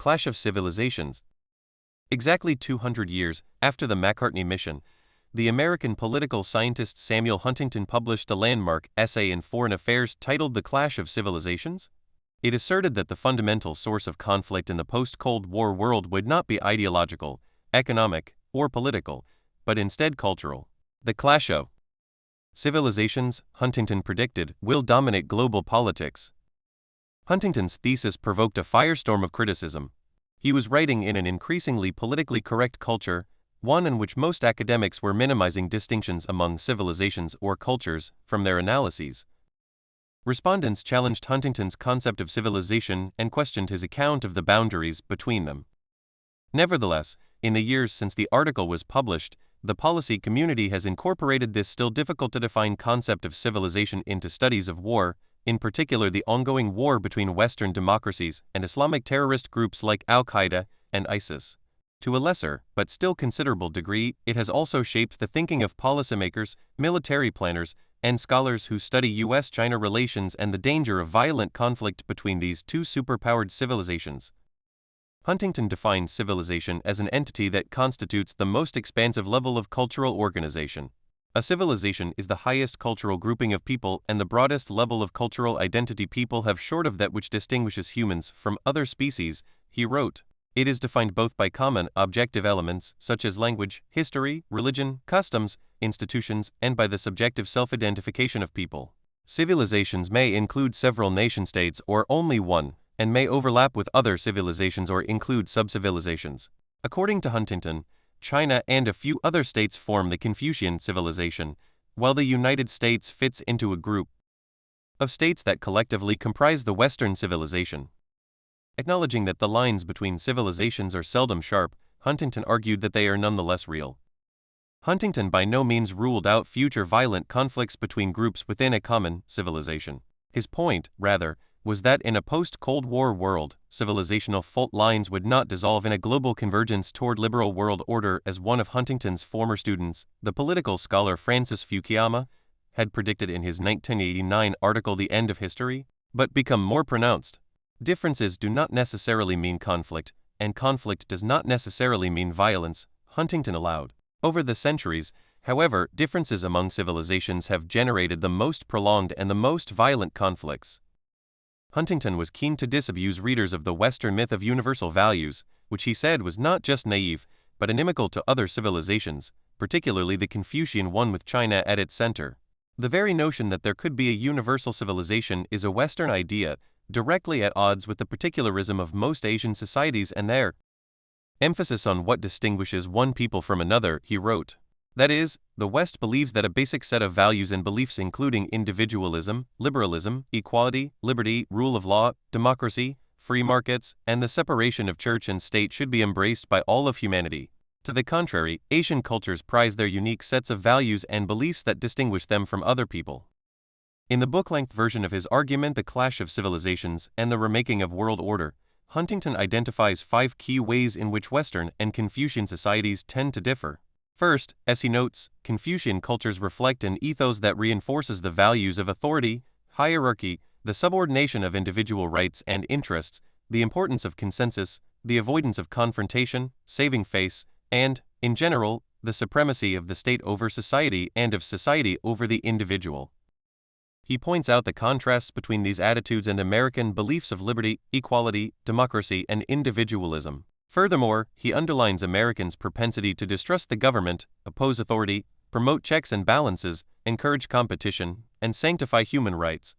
Clash of Civilizations. Exactly 200 years after the McCartney mission, the American political scientist Samuel Huntington published a landmark essay in Foreign Affairs titled The Clash of Civilizations. It asserted that the fundamental source of conflict in the post-Cold War world would not be ideological, economic, or political, but instead cultural. The clash of civilizations, Huntington predicted, will dominate global politics. Huntington's thesis provoked a firestorm of criticism. He was writing in an increasingly politically correct culture, one in which most academics were minimizing distinctions among civilizations or cultures from their analyses. Respondents challenged Huntington's concept of civilization and questioned his account of the boundaries between them. Nevertheless, in the years since the article was published, the policy community has incorporated this still difficult to define concept of civilization into studies of war, in particular the ongoing war between Western democracies and Islamic terrorist groups like Al-Qaeda and ISIS. To a lesser, but still considerable degree, it has also shaped the thinking of policymakers, military planners, and scholars who study U.S. China relations and the danger of violent conflict between these two superpowered civilizations. Huntington defined civilization as an entity that constitutes the most expansive level of cultural organization. A civilization is the highest cultural grouping of people and the broadest level of cultural identity people have short of that which distinguishes humans from other species, he wrote. It is defined both by common, objective elements, such as language, history, religion, customs, institutions, and by the subjective self-identification of people. Civilizations may include several nation-states or only one, and may overlap with other civilizations or include sub-civilizations. According to Huntington, China and a few other states form the Confucian civilization, while the United States fits into a group of states that collectively comprise the Western civilization. Acknowledging that the lines between civilizations are seldom sharp, Huntington argued that they are nonetheless real. Huntington by no means ruled out future violent conflicts between groups within a common civilization. His point, rather, was that in a post-Cold War world, civilizational fault lines would not dissolve in a global convergence toward liberal world order as one of Huntington's former students, the political scholar Francis Fukuyama, had predicted in his 1989 article The End of History, but become more pronounced. Differences do not necessarily mean conflict, and conflict does not necessarily mean violence, Huntington allowed. Over the centuries, however, differences among civilizations have generated the most prolonged and the most violent conflicts. Huntington was keen to disabuse readers of the Western myth of universal values, which he said was not just naive, but inimical to other civilizations, particularly the Confucian one with China at its center. The very notion that there could be a universal civilization is a Western idea, directly at odds with the particularism of most Asian societies and their emphasis on what distinguishes one people from another, he wrote. That is, the West believes that a basic set of values and beliefs including individualism, liberalism, equality, liberty, rule of law, democracy, free markets, and the separation of church and state should be embraced by all of humanity. To the contrary, Asian cultures prize their unique sets of values and beliefs that distinguish them from other people. In the book-length version of his argument The Clash of Civilizations and the Remaking of World Order, Huntington identifies 5 key ways in which Western and Confucian societies tend to differ. First, as he notes, Confucian cultures reflect an ethos that reinforces the values of authority, hierarchy, the subordination of individual rights and interests, the importance of consensus, the avoidance of confrontation, saving face, and, in general, the supremacy of the state over society and of society over the individual. He points out the contrasts between these attitudes and American beliefs of liberty, equality, democracy, and individualism. Furthermore, he underlines Americans' propensity to distrust the government, oppose authority, promote checks and balances, encourage competition, and sanctify human rights.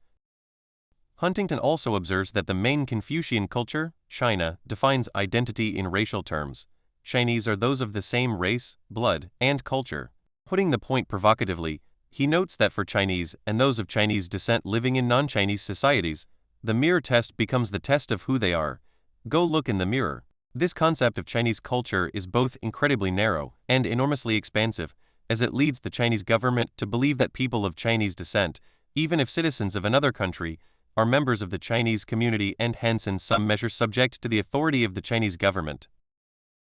Huntington also observes that the main Confucian culture, China, defines identity in racial terms. Chinese are those of the same race, blood, and culture. Putting the point provocatively, he notes that for Chinese and those of Chinese descent living in non-Chinese societies, the mirror test becomes the test of who they are. Go look in the mirror. This concept of Chinese culture is both incredibly narrow and enormously expansive, as it leads the Chinese government to believe that people of Chinese descent, even if citizens of another country, are members of the Chinese community and hence in some measure subject to the authority of the Chinese government.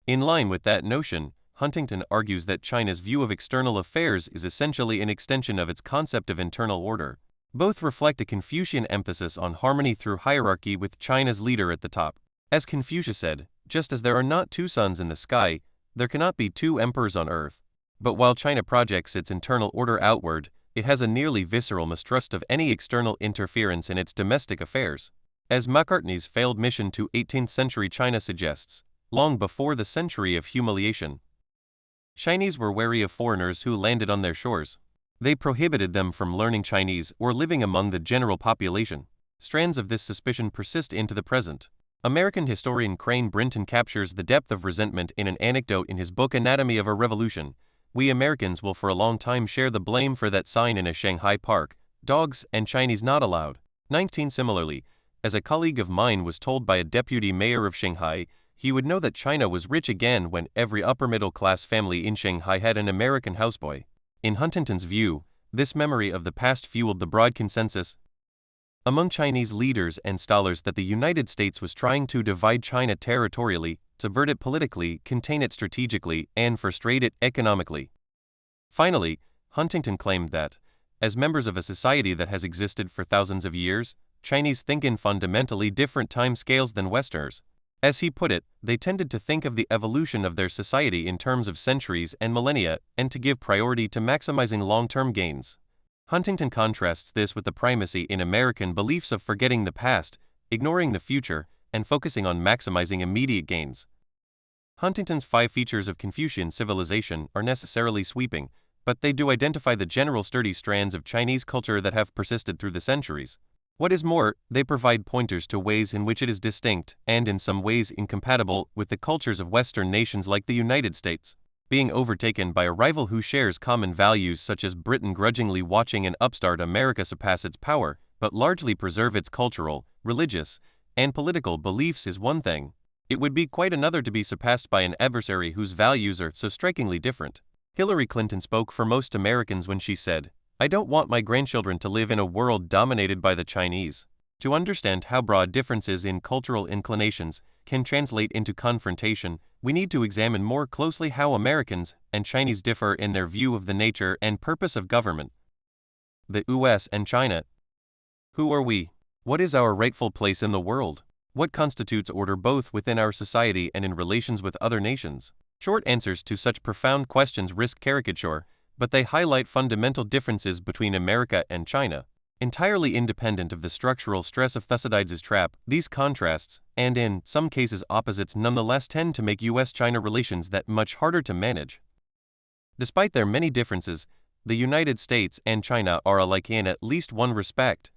In line with that notion, Huntington argues that China's view of external affairs is essentially an extension of its concept of internal order. Both reflect a Confucian emphasis on harmony through hierarchy with China's leader at the top. As Confucius said, just as there are not two suns in the sky, there cannot be two emperors on earth. But while China projects its internal order outward, it has a nearly visceral mistrust of any external interference in its domestic affairs. As Macartney's failed mission to 18th century China suggests, long before the century of humiliation, Chinese were wary of foreigners who landed on their shores. They prohibited them from learning Chinese or living among the general population. Strands of this suspicion persist into the present. American historian Crane Brinton captures the depth of resentment in an anecdote in his book Anatomy of a Revolution. We Americans will for a long time share the blame for that sign in a Shanghai park, dogs and Chinese not allowed. 19 Similarly, as a colleague of mine was told by a deputy mayor of Shanghai, he would know that China was rich again when every upper-middle-class family in Shanghai had an American houseboy. In Huntington's view, this memory of the past fueled the broad consensus among Chinese leaders and scholars that the United States was trying to divide China territorially, subvert it politically, contain it strategically, and frustrate it economically. Finally, Huntington claimed that, as members of a society that has existed for thousands of years, Chinese think in fundamentally different time scales than Westerners. As he put it, they tended to think of the evolution of their society in terms of centuries and millennia, and to give priority to maximizing long-term gains. Huntington contrasts this with the primacy in American beliefs of forgetting the past, ignoring the future, and focusing on maximizing immediate gains. Huntington's 5 features of Confucian civilization are necessarily sweeping, but they do identify the general sturdy strands of Chinese culture that have persisted through the centuries. What is more, they provide pointers to ways in which it is distinct, and in some ways incompatible, with the cultures of Western nations like the United States. Being overtaken by a rival who shares common values such as Britain grudgingly watching an upstart America surpass its power, but largely preserve its cultural, religious, and political beliefs is one thing. It would be quite another to be surpassed by an adversary whose values are so strikingly different. Hillary Clinton spoke for most Americans when she said, "I don't want my grandchildren to live in a world dominated by the Chinese." To understand how broad differences in cultural inclinations can translate into confrontation, we need to examine more closely how Americans and Chinese differ in their view of the nature and purpose of government. The U.S. and China. Who are we? What is our rightful place in the world? What constitutes order both within our society and in relations with other nations? Short answers to such profound questions risk caricature, but they highlight fundamental differences between America and China. Entirely independent of the structural stress of Thucydides' trap, these contrasts, and in some cases opposites, nonetheless tend to make U.S. China relations that much harder to manage. Despite their many differences, the United States and China are alike in at least one respect.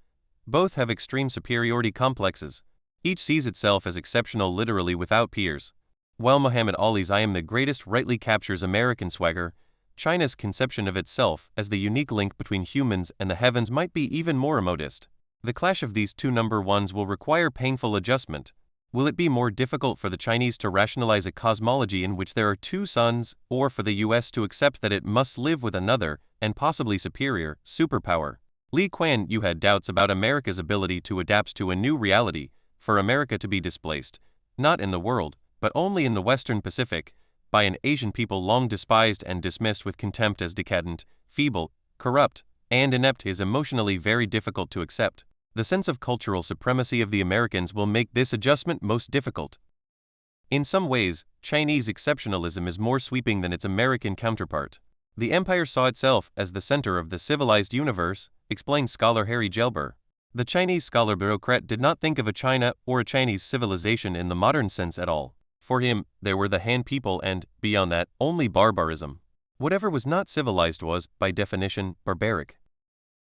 Both have extreme superiority complexes. Each sees itself as exceptional, literally without peers. While Muhammad Ali's "I am the greatest" rightly captures American swagger, China's conception of itself as the unique link between humans and the heavens might be even more immodest. The clash of these two number ones will require painful adjustment. Will it be more difficult for the Chinese to rationalize a cosmology in which there are two suns, or for the US to accept that it must live with another, and possibly superior, superpower? Lee Kuan Yew had doubts about America's ability to adapt to a new reality, for America to be displaced, not in the world, but only in the Western Pacific, by an Asian people long despised and dismissed with contempt as decadent, feeble, corrupt, and inept is emotionally very difficult to accept. The sense of cultural supremacy of the Americans will make this adjustment most difficult. In some ways, Chinese exceptionalism is more sweeping than its American counterpart. The empire saw itself as the center of the civilized universe, explains scholar Harry Gelber. The Chinese scholar bureaucrat did not think of a China or a Chinese civilization in the modern sense at all. For him, there were the Han people and, beyond that, only barbarism. Whatever was not civilized was, by definition, barbaric.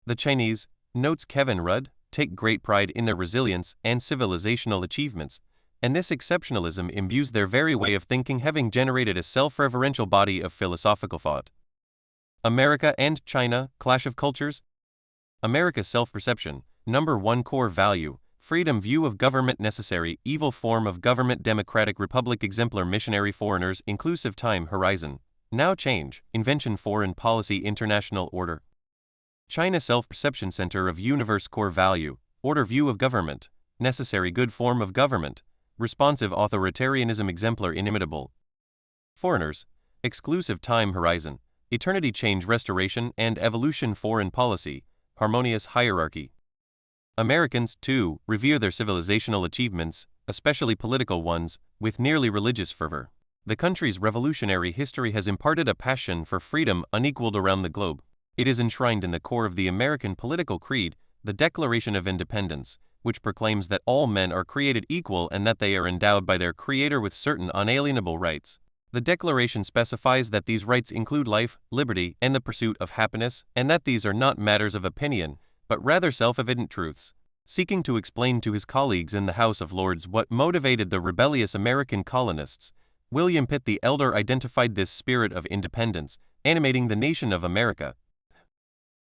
The Chinese, notes Kevin Rudd, take great pride in their resilience and civilizational achievements, and this exceptionalism imbues their very way of thinking, having generated a self-referential body of philosophical thought. America and China, clash of cultures. America's self-perception, number 1 core value. Freedom, view of government necessary, evil form of government, democratic republic, exemplar, missionary, foreigners, inclusive, time horizon, now change, invention, foreign policy, international order. China self-perception, center of universe, core value, order, view of government, necessary, good form of government, responsive, authoritarianism, exemplar, inimitable. Foreigners, exclusive, time horizon, eternity, change, restoration and evolution, foreign policy, harmonious, hierarchy. Americans, too, revere their civilizational achievements, especially political ones, with nearly religious fervor. The country's revolutionary history has imparted a passion for freedom unequaled around the globe. It is enshrined in the core of the American political creed, the Declaration of Independence, which proclaims that all men are created equal and that they are endowed by their Creator with certain unalienable rights. The Declaration specifies that these rights include life, liberty, and the pursuit of happiness, and that these are not matters of opinion, but rather self-evident truths. Seeking to explain to his colleagues in the House of Lords what motivated the rebellious American colonists, William Pitt the Elder identified this spirit of independence, animating the nation of America.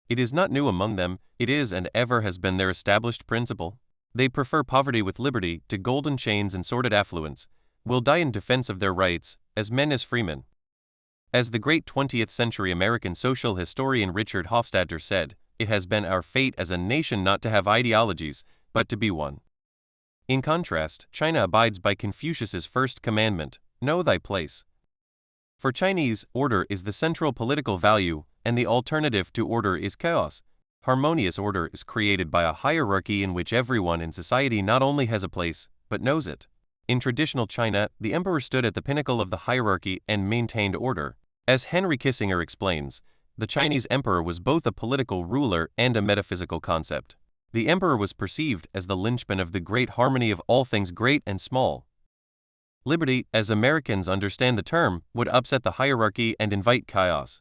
It is not new among them, it is and ever has been their established principle. They prefer poverty with liberty to golden chains and sordid affluence, will die in defense of their rights, as men as freemen. As the great 20th century American social historian Richard Hofstadter said, it has been our fate as a nation not to have ideologies, but to be one. In contrast, China abides by Confucius's first commandment, know thy place. For Chinese, order is the central political value, and the alternative to order is chaos. Harmonious order is created by a hierarchy in which everyone in society not only has a place, but knows it. In traditional China, the emperor stood at the pinnacle of the hierarchy and maintained order. As Henry Kissinger explains, the Chinese emperor was both a political ruler and a metaphysical concept. The emperor was perceived as the linchpin of the great harmony of all things great and small. Liberty, as Americans understand the term, would upset the hierarchy and invite chaos.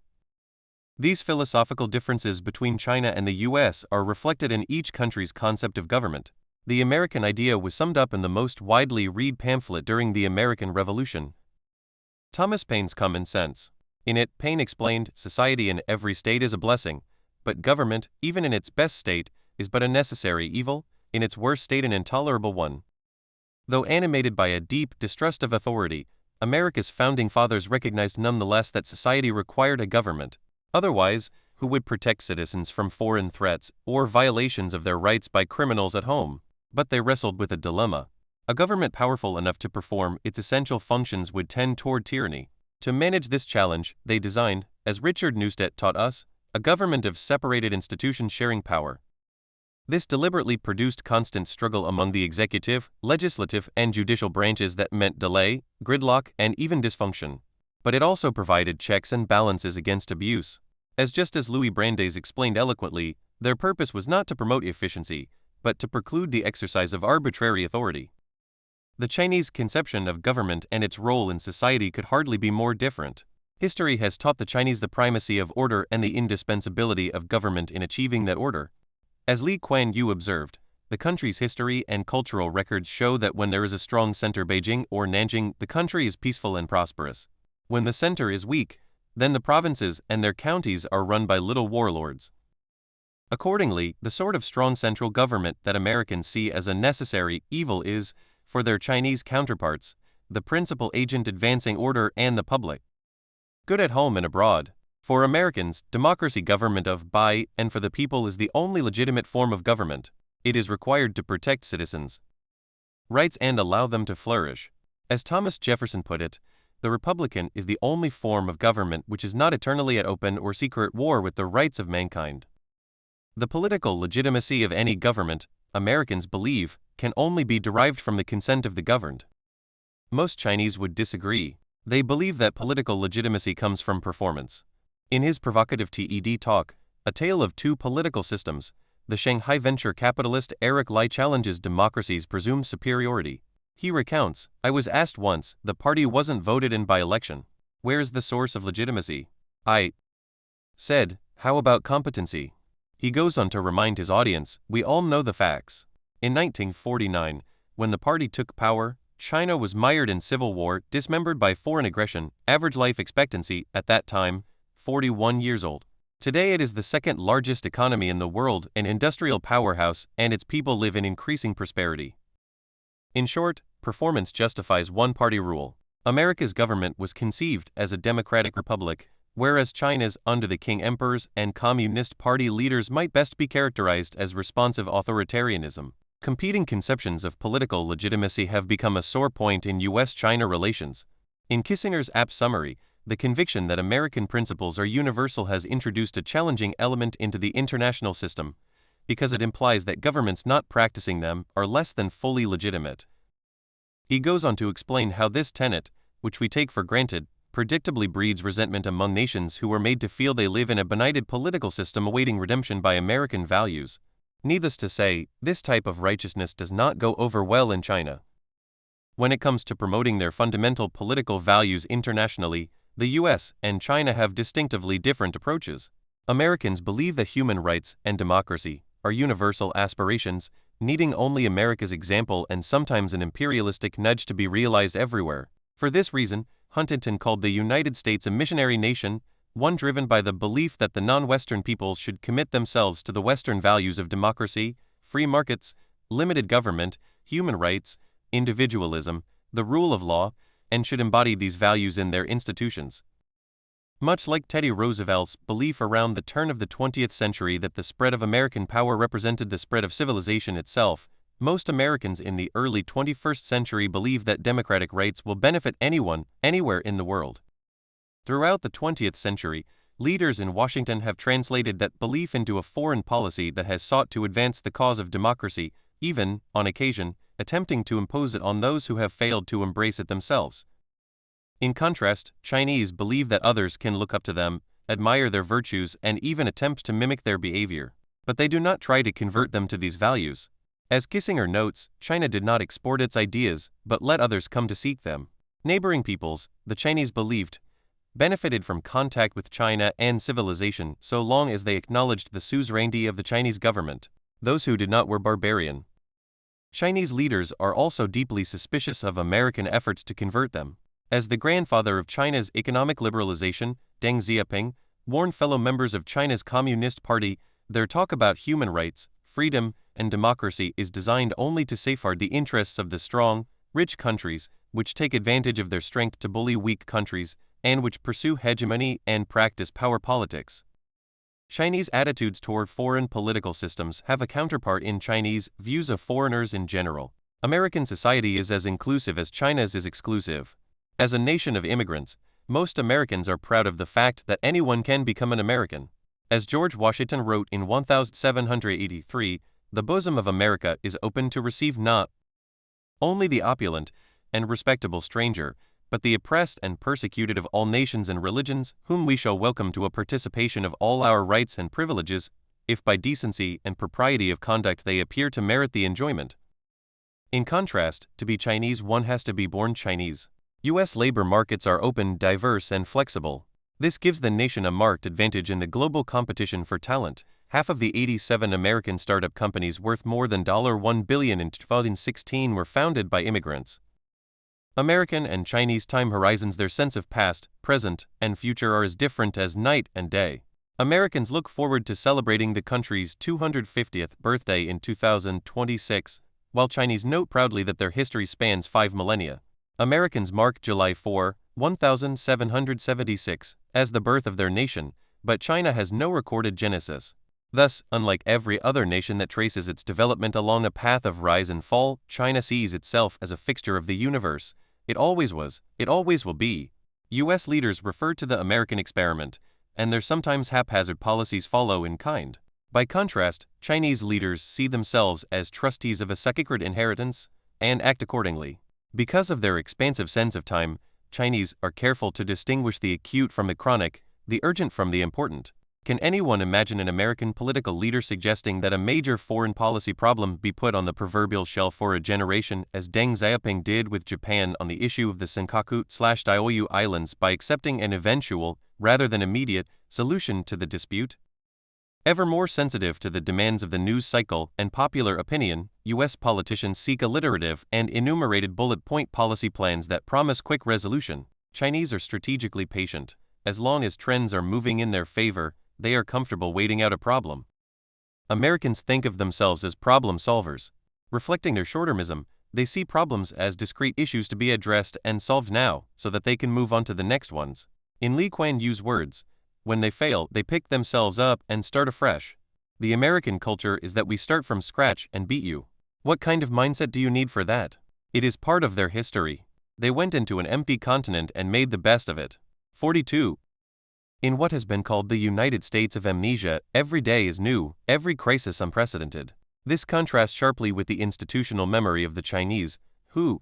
These philosophical differences between China and the U.S. are reflected in each country's concept of government. The American idea was summed up in the most widely read pamphlet during the American Revolution, Thomas Paine's Common Sense. In it, Paine explained, society in every state is a blessing, but government, even in its best state, is but a necessary evil, in its worst state an intolerable one. Though animated by a deep distrust of authority, America's founding fathers recognized nonetheless that society required a government. Otherwise, who would protect citizens from foreign threats or violations of their rights by criminals at home? But they wrestled with a dilemma. A government powerful enough to perform its essential functions would tend toward tyranny. To manage this challenge, they designed, as Richard Neustadt taught us, a government of separated institutions sharing power. This deliberately produced constant struggle among the executive, legislative, and judicial branches that meant delay, gridlock, and even dysfunction. But it also provided checks and balances against abuse. As Justice Louis Brandeis explained eloquently, their purpose was not to promote efficiency, but to preclude the exercise of arbitrary authority. The Chinese conception of government and its role in society could hardly be more different. History has taught the Chinese the primacy of order and the indispensability of government in achieving that order. As Lee Kuan Yew observed, the country's history and cultural records show that when there is a strong center, Beijing or Nanjing, the country is peaceful and prosperous. When the center is weak, then the provinces and their counties are run by little warlords. Accordingly, the sort of strong central government that Americans see as a necessary evil is, for their Chinese counterparts, the principal agent advancing order and the public good at home and abroad. For Americans, democracy, government of, by, and for the people is the only legitimate form of government. It is required to protect citizens' rights and allow them to flourish. As Thomas Jefferson put it, the Republican is the only form of government which is not eternally at open or secret war with the rights of mankind. The political legitimacy of any government, Americans believe, can only be derived from the consent of the governed. Most Chinese would disagree. They believe that political legitimacy comes from performance. In his provocative TED talk, A Tale of Two Political Systems, the Shanghai venture capitalist Eric Lai challenges democracy's presumed superiority. He recounts, I was asked once, the party wasn't voted in by election. Where's the source of legitimacy? I said, how about competency? He goes on to remind his audience, we all know the facts. In 1949, when the party took power, China was mired in civil war, dismembered by foreign aggression, average life expectancy, at that time, 41 years old. Today it is the second largest economy in the world, an industrial powerhouse, and its people live in increasing prosperity. In short, performance justifies one-party rule. America's government was conceived as a democratic republic, whereas China's, under the King emperors and Communist Party leaders, might best be characterized as responsive authoritarianism. Competing conceptions of political legitimacy have become a sore point in U.S. China relations. In Kissinger's apt summary, the conviction that American principles are universal has introduced a challenging element into the international system, because it implies that governments not practicing them are less than fully legitimate. He goes on to explain how this tenet, which we take for granted, predictably breeds resentment among nations who are made to feel they live in a benighted political system awaiting redemption by American values. Needless to say, this type of righteousness does not go over well in China. When it comes to promoting their fundamental political values internationally, the U.S. and China have distinctively different approaches. Americans believe that human rights and democracy are universal aspirations, needing only America's example and sometimes an imperialistic nudge to be realized everywhere. For this reason, Huntington called the United States a missionary nation, one driven by the belief that the non-Western peoples should commit themselves to the Western values of democracy, free markets, limited government, human rights, individualism, the rule of law, and should embody these values in their institutions. Much like Teddy Roosevelt's belief around the turn of the 20th century that the spread of American power represented the spread of civilization itself, most Americans in the early 21st century believe that democratic rights will benefit anyone, anywhere in the world. Throughout the 20th century, leaders in Washington have translated that belief into a foreign policy that has sought to advance the cause of democracy, even, on occasion, attempting to impose it on those who have failed to embrace it themselves. In contrast, Chinese believe that others can look up to them, admire their virtues, and even attempt to mimic their behavior. But they do not try to convert them to these values. As Kissinger notes, China did not export its ideas, but let others come to seek them. Neighboring peoples, the Chinese believed, benefited from contact with China and civilization so long as they acknowledged the suzerainty of the Chinese government. Those who did not were barbarian. Chinese leaders are also deeply suspicious of American efforts to convert them. As the grandfather of China's economic liberalization, Deng Xiaoping, warned fellow members of China's Communist Party, their talk about human rights, freedom, and democracy is designed only to safeguard the interests of the strong, rich countries, which take advantage of their strength to bully weak countries, and which pursue hegemony and practice power politics. Chinese attitudes toward foreign political systems have a counterpart in Chinese views of foreigners in general. American society is as inclusive as China's is exclusive. As a nation of immigrants, most Americans are proud of the fact that anyone can become an American. As George Washington wrote in 1783, the bosom of America is open to receive not only the opulent and respectable stranger, but the oppressed and persecuted of all nations and religions, whom we shall welcome to a participation of all our rights and privileges, if by decency and propriety of conduct they appear to merit the enjoyment. In contrast, to be Chinese one has to be born Chinese. U.S. labor markets are open, diverse, and flexible. This gives the nation a marked advantage in the global competition for talent. Half of the 87 American startup companies worth more than $1 billion in 2016 were founded by immigrants. American and Chinese time horizons, their sense of past, present, and future are as different as night and day. Americans look forward to celebrating the country's 250th birthday in 2026, while Chinese note proudly that their history spans 5 millennia. Americans mark July 4, 1776, as the birth of their nation, but China has no recorded genesis. Thus, unlike every other nation that traces its development along a path of rise and fall, China sees itself as a fixture of the universe. It always was, it always will be. U.S. leaders refer to the American experiment, and their sometimes haphazard policies follow in kind. By contrast, Chinese leaders see themselves as trustees of a sacred inheritance, and act accordingly. Because of their expansive sense of time, Chinese are careful to distinguish the acute from the chronic, the urgent from the important. Can anyone imagine an American political leader suggesting that a major foreign policy problem be put on the proverbial shelf for a generation, as Deng Xiaoping did with Japan on the issue of the Senkaku/Diaoyu Islands, by accepting an eventual, rather than immediate, solution to the dispute? Ever more sensitive to the demands of the news cycle and popular opinion, U.S. politicians seek alliterative and enumerated bullet-point policy plans that promise quick resolution. Chinese are strategically patient. As long as trends are moving in their favor, they are comfortable waiting out a problem. Americans think of themselves as problem solvers. Reflecting their short-termism, they see problems as discrete issues to be addressed and solved now, so that they can move on to the next ones. In Lee Kuan Yew's words, when they fail, they pick themselves up and start afresh. The American culture is that we start from scratch and beat you. What kind of mindset do you need for that? It is part of their history. They went into an empty continent and made the best of it. 42. In what has been called the United States of amnesia, every day is new, every crisis unprecedented. This contrasts sharply with the institutional memory of the Chinese, who,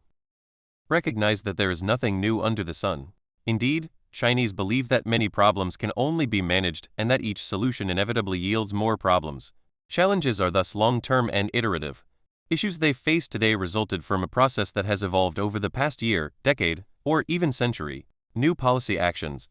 recognize that there is nothing new under the sun. Indeed, Chinese believe that many problems can only be managed and that each solution inevitably yields more problems. Challenges are thus long-term and iterative. Issues they face today resulted from a process that has evolved over the past year, decade, or even century. New policy actions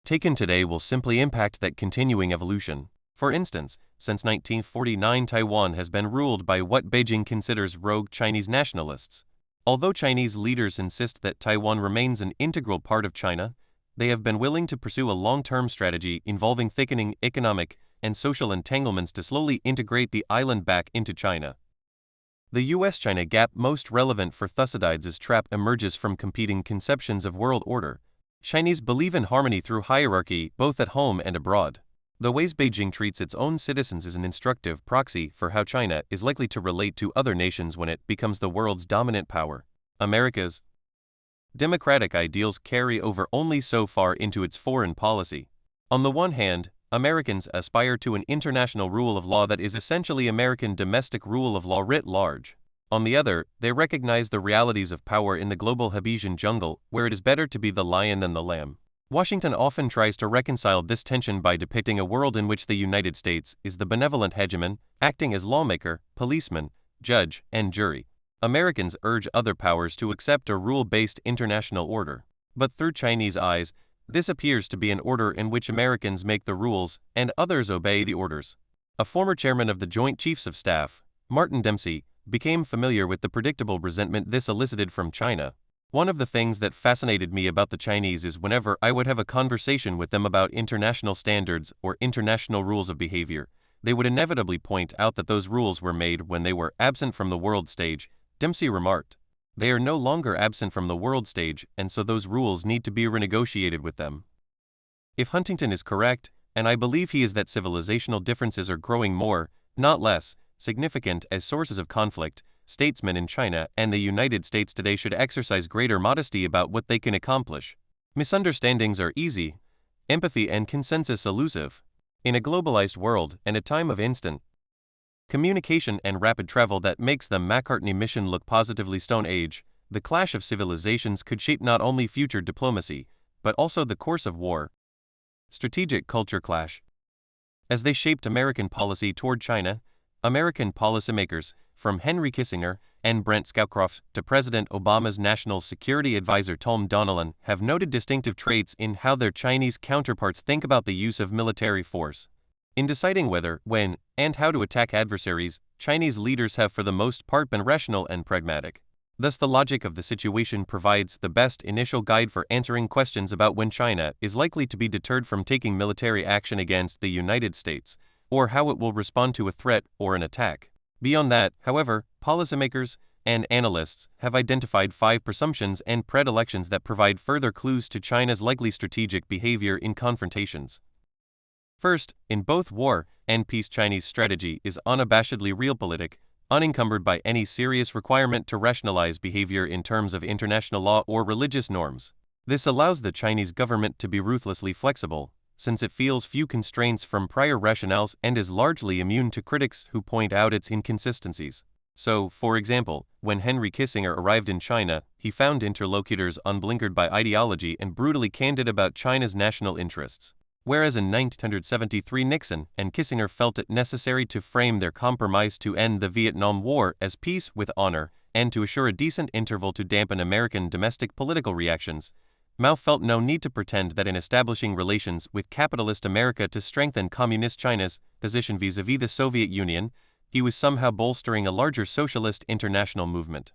taken today will simply impact that continuing evolution. For instance, since 1949, Taiwan has been ruled by what Beijing considers rogue Chinese nationalists. Although Chinese leaders insist that Taiwan remains an integral part of China, they have been willing to pursue a long-term strategy involving thickening economic and social entanglements to slowly integrate the island back into China. The U.S. China gap, most relevant for Thucydides' Trap, emerges from competing conceptions of world order. Chinese believe in harmony through hierarchy, both at home and abroad. The ways Beijing treats its own citizens is an instructive proxy for how China is likely to relate to other nations when it becomes the world's dominant power. America's democratic ideals carry over only so far into its foreign policy. On the one hand, Americans aspire to an international rule of law that is essentially American domestic rule of law writ large. On the other, they recognize the realities of power in the global Hebesian jungle, where it is better to be the lion than the lamb. Washington often tries to reconcile this tension by depicting a world in which the United States is the benevolent hegemon, acting as lawmaker, policeman, judge, and jury. Americans urge other powers to accept a rule-based international order. But through Chinese eyes, this appears to be an order in which Americans make the rules and others obey the orders. A former chairman of the Joint Chiefs of Staff, Martin Dempsey, became familiar with the predictable resentment this elicited from China. One of the things that fascinated me about the Chinese is whenever I would have a conversation with them about international standards or international rules of behavior, they would inevitably point out that those rules were made when they were absent from the world stage. Dempsey remarked, "They are no longer absent from the world stage, and so those rules need to be renegotiated with them." If Huntington is correct, and I believe he is, that civilizational differences are growing more, not less, significant as sources of conflict, statesmen in China and the United States today should exercise greater modesty about what they can accomplish. Misunderstandings are easy, empathy and consensus elusive. In a globalized world and a time of instant communication and rapid travel that makes the Macartney mission look positively Stone Age, the clash of civilizations could shape not only future diplomacy, but also the course of war. Strategic culture clash. As they shaped American policy toward China, American policymakers, from Henry Kissinger and Brent Scowcroft to President Obama's National Security Advisor Tom Donilon, have noted distinctive traits in how their Chinese counterparts think about the use of military force. In deciding whether, when, and how to attack adversaries, Chinese leaders have for the most part been rational and pragmatic. Thus, the logic of the situation provides the best initial guide for answering questions about when China is likely to be deterred from taking military action against the United States, or how it will respond to a threat or an attack. Beyond that, however, policymakers and analysts have identified 5 presumptions and predilections that provide further clues to China's likely strategic behavior in confrontations. First, in both war and peace, Chinese strategy is unabashedly realpolitik, unencumbered by any serious requirement to rationalize behavior in terms of international law or religious norms. This allows the Chinese government to be ruthlessly flexible, since it feels few constraints from prior rationales and is largely immune to critics who point out its inconsistencies. So, for example, when Henry Kissinger arrived in China, he found interlocutors unblinkered by ideology and brutally candid about China's national interests. Whereas in 1973 Nixon and Kissinger felt it necessary to frame their compromise to end the Vietnam War as peace with honor and to assure a decent interval to dampen American domestic political reactions, Mao felt no need to pretend that in establishing relations with capitalist America to strengthen communist China's position vis-à-vis the Soviet Union, he was somehow bolstering a larger socialist international movement.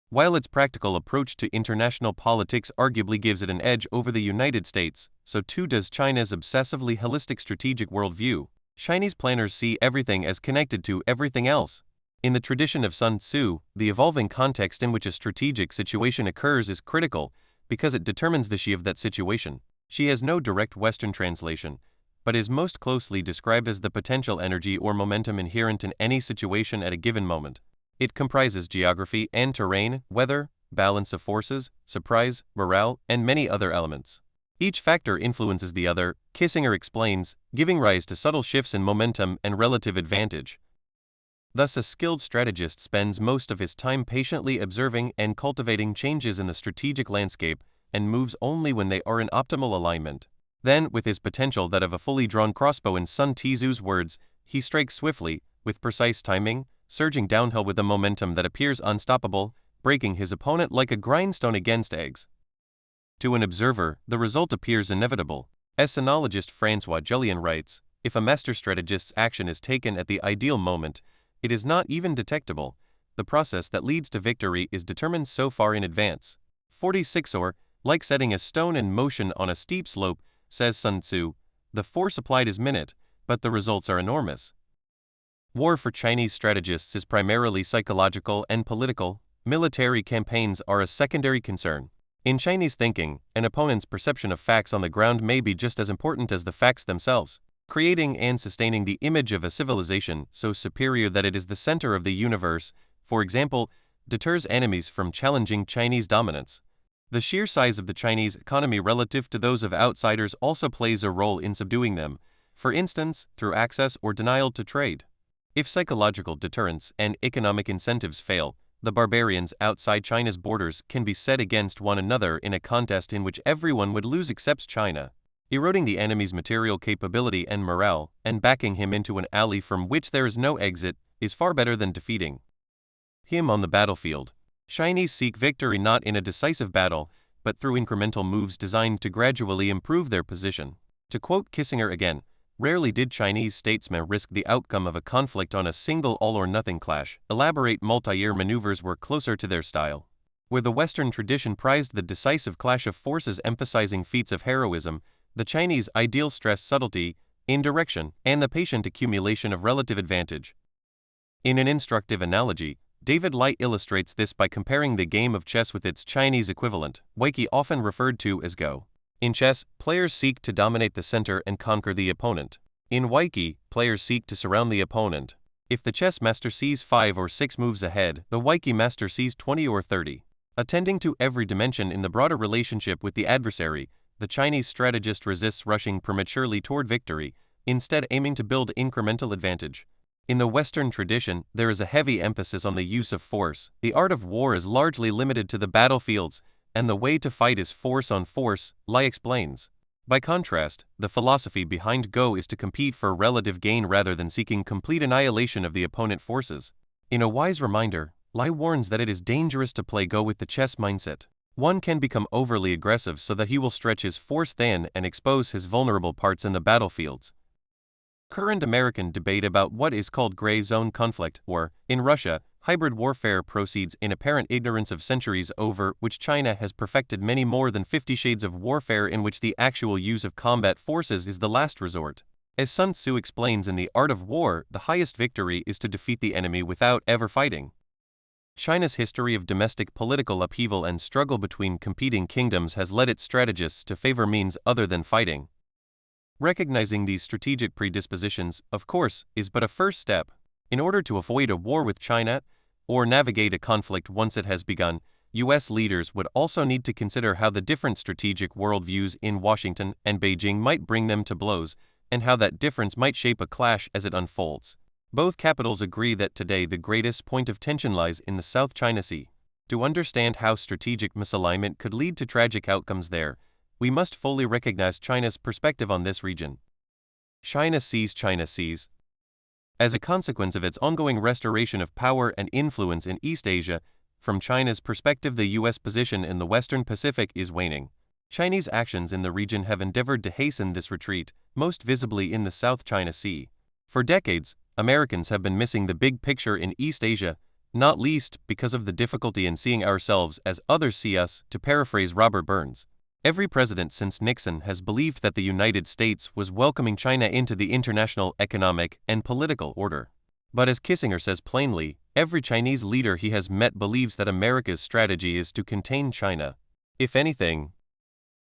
While its practical approach to international politics arguably gives it an edge over the United States, so too does China's obsessively holistic strategic worldview. Chinese planners see everything as connected to everything else. In the tradition of Sun Tzu, the evolving context in which a strategic situation occurs is critical, because it determines the she of that situation. She has no direct Western translation, but is most closely described as the potential energy or momentum inherent in any situation at a given moment. It comprises geography and terrain, weather, balance of forces, surprise, morale, and many other elements. Each factor influences the other, Kissinger explains, giving rise to subtle shifts in momentum and relative advantage. Thus, a skilled strategist spends most of his time patiently observing and cultivating changes in the strategic landscape and moves only when they are in optimal alignment. Then, with his potential that of a fully drawn crossbow in Sun Tzu's words, he strikes swiftly, with precise timing, surging downhill with a momentum that appears unstoppable, breaking his opponent like a grindstone against eggs. To an observer, the result appears inevitable. As sinologist François Julien writes, if a master strategist's action is taken at the ideal moment, it is not even detectable. The process that leads to victory is determined so far in advance. 46 Or, like setting a stone in motion on a steep slope, says Sun Tzu, the force applied is minute, but the results are enormous. War for Chinese strategists is primarily psychological and political. Military campaigns are a secondary concern. In Chinese thinking, an opponent's perception of facts on the ground may be just as important as the facts themselves. Creating and sustaining the image of a civilization so superior that it is the center of the universe, for example, deters enemies from challenging Chinese dominance. The sheer size of the Chinese economy relative to those of outsiders also plays a role in subduing them, for instance, through access or denial to trade. If psychological deterrence and economic incentives fail, the barbarians outside China's borders can be set against one another in a contest in which everyone would lose except China. Eroding the enemy's material capability and morale, and backing him into an alley from which there is no exit, is far better than defeating him on the battlefield. Chinese seek victory not in a decisive battle, but through incremental moves designed to gradually improve their position. To quote Kissinger again, rarely did Chinese statesmen risk the outcome of a conflict on a single all-or-nothing clash. Elaborate multi-year maneuvers were closer to their style. Where the Western tradition prized the decisive clash of forces emphasizing feats of heroism, the Chinese ideal stressed subtlety, indirection, and the patient accumulation of relative advantage. In an instructive analogy, David Light illustrates this by comparing the game of chess with its Chinese equivalent, Weiqi, often referred to as Go. In chess, players seek to dominate the center and conquer the opponent. In Weiqi, players seek to surround the opponent. If the chess master sees 5 or 6 moves ahead, the Weiqi master sees 20 or 30. Attending to every dimension in the broader relationship with the adversary, the Chinese strategist resists rushing prematurely toward victory, instead aiming to build incremental advantage. In the Western tradition, there is a heavy emphasis on the use of force. The art of war is largely limited to the battlefields, and the way to fight is force on force, Lai explains. By contrast, the philosophy behind Go is to compete for relative gain rather than seeking complete annihilation of the opponent forces. In a wise reminder, Lai warns that it is dangerous to play Go with the chess mindset. One can become overly aggressive so that he will stretch his force thin and expose his vulnerable parts in the battlefields. Current American debate about what is called gray zone conflict, or, in Russia, hybrid warfare proceeds in apparent ignorance of centuries over which China has perfected many more than 50 shades of warfare in which the actual use of combat forces is the last resort. As Sun Tzu explains in The Art of War, the highest victory is to defeat the enemy without ever fighting. China's history of domestic political upheaval and struggle between competing kingdoms has led its strategists to favor means other than fighting. Recognizing these strategic predispositions, of course, is but a first step. In order to avoid a war with China, or navigate a conflict once it has begun, U.S. leaders would also need to consider how the different strategic worldviews in Washington and Beijing might bring them to blows, and how that difference might shape a clash as it unfolds. Both capitals agree that today the greatest point of tension lies in the South China Sea. To understand how strategic misalignment could lead to tragic outcomes there, we must fully recognize China's perspective on this region. China sees. As a consequence of its ongoing restoration of power and influence in East Asia, from China's perspective, the U.S. position in the Western Pacific is waning. Chinese actions in the region have endeavored to hasten this retreat, most visibly in the South China Sea. For decades, Americans have been missing the big picture in East Asia, not least because of the difficulty in seeing ourselves as others see us, to paraphrase Robert Burns. Every president since Nixon has believed that the United States was welcoming China into the international economic and political order. But as Kissinger says plainly, every Chinese leader he has met believes that America's strategy is to contain China. If anything,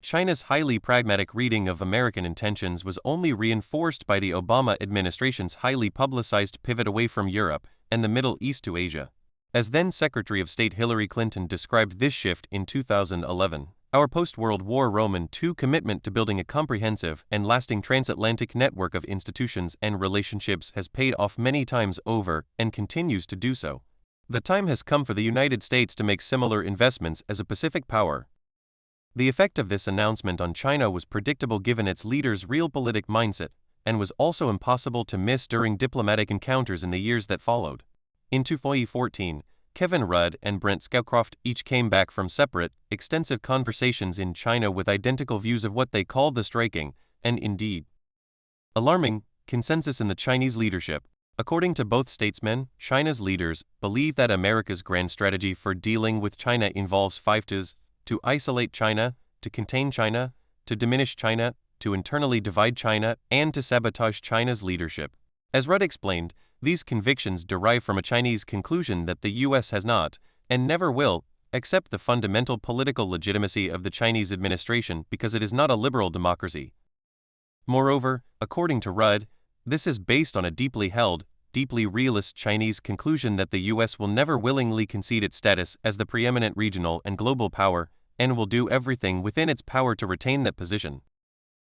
China's highly pragmatic reading of American intentions was only reinforced by the Obama administration's highly publicized pivot away from Europe and the Middle East to Asia. As then Secretary of State Hillary Clinton described this shift in 2011, Our post-World War Roman II commitment to building a comprehensive and lasting transatlantic network of institutions and relationships has paid off many times over and continues to do so. The time has come for the United States to make similar investments as a Pacific power. The effect of this announcement on China was predictable given its leader's realpolitik mindset, and was also impossible to miss during diplomatic encounters in the years that followed. In 2014, Kevin Rudd and Brent Scowcroft each came back from separate, extensive conversations in China with identical views of what they called the striking, and indeed alarming, consensus in the Chinese leadership. According to both statesmen, China's leaders believe that America's grand strategy for dealing with China involves 5 T's: to isolate China, to contain China, to diminish China, to internally divide China, and to sabotage China's leadership. As Rudd explained, these convictions derive from a Chinese conclusion that the U.S. has not, and never will, accept the fundamental political legitimacy of the Chinese administration because it is not a liberal democracy. Moreover, according to Rudd, this is based on a deeply held, deeply realist Chinese conclusion that the U.S. will never willingly concede its status as the preeminent regional and global power, and will do everything within its power to retain that position.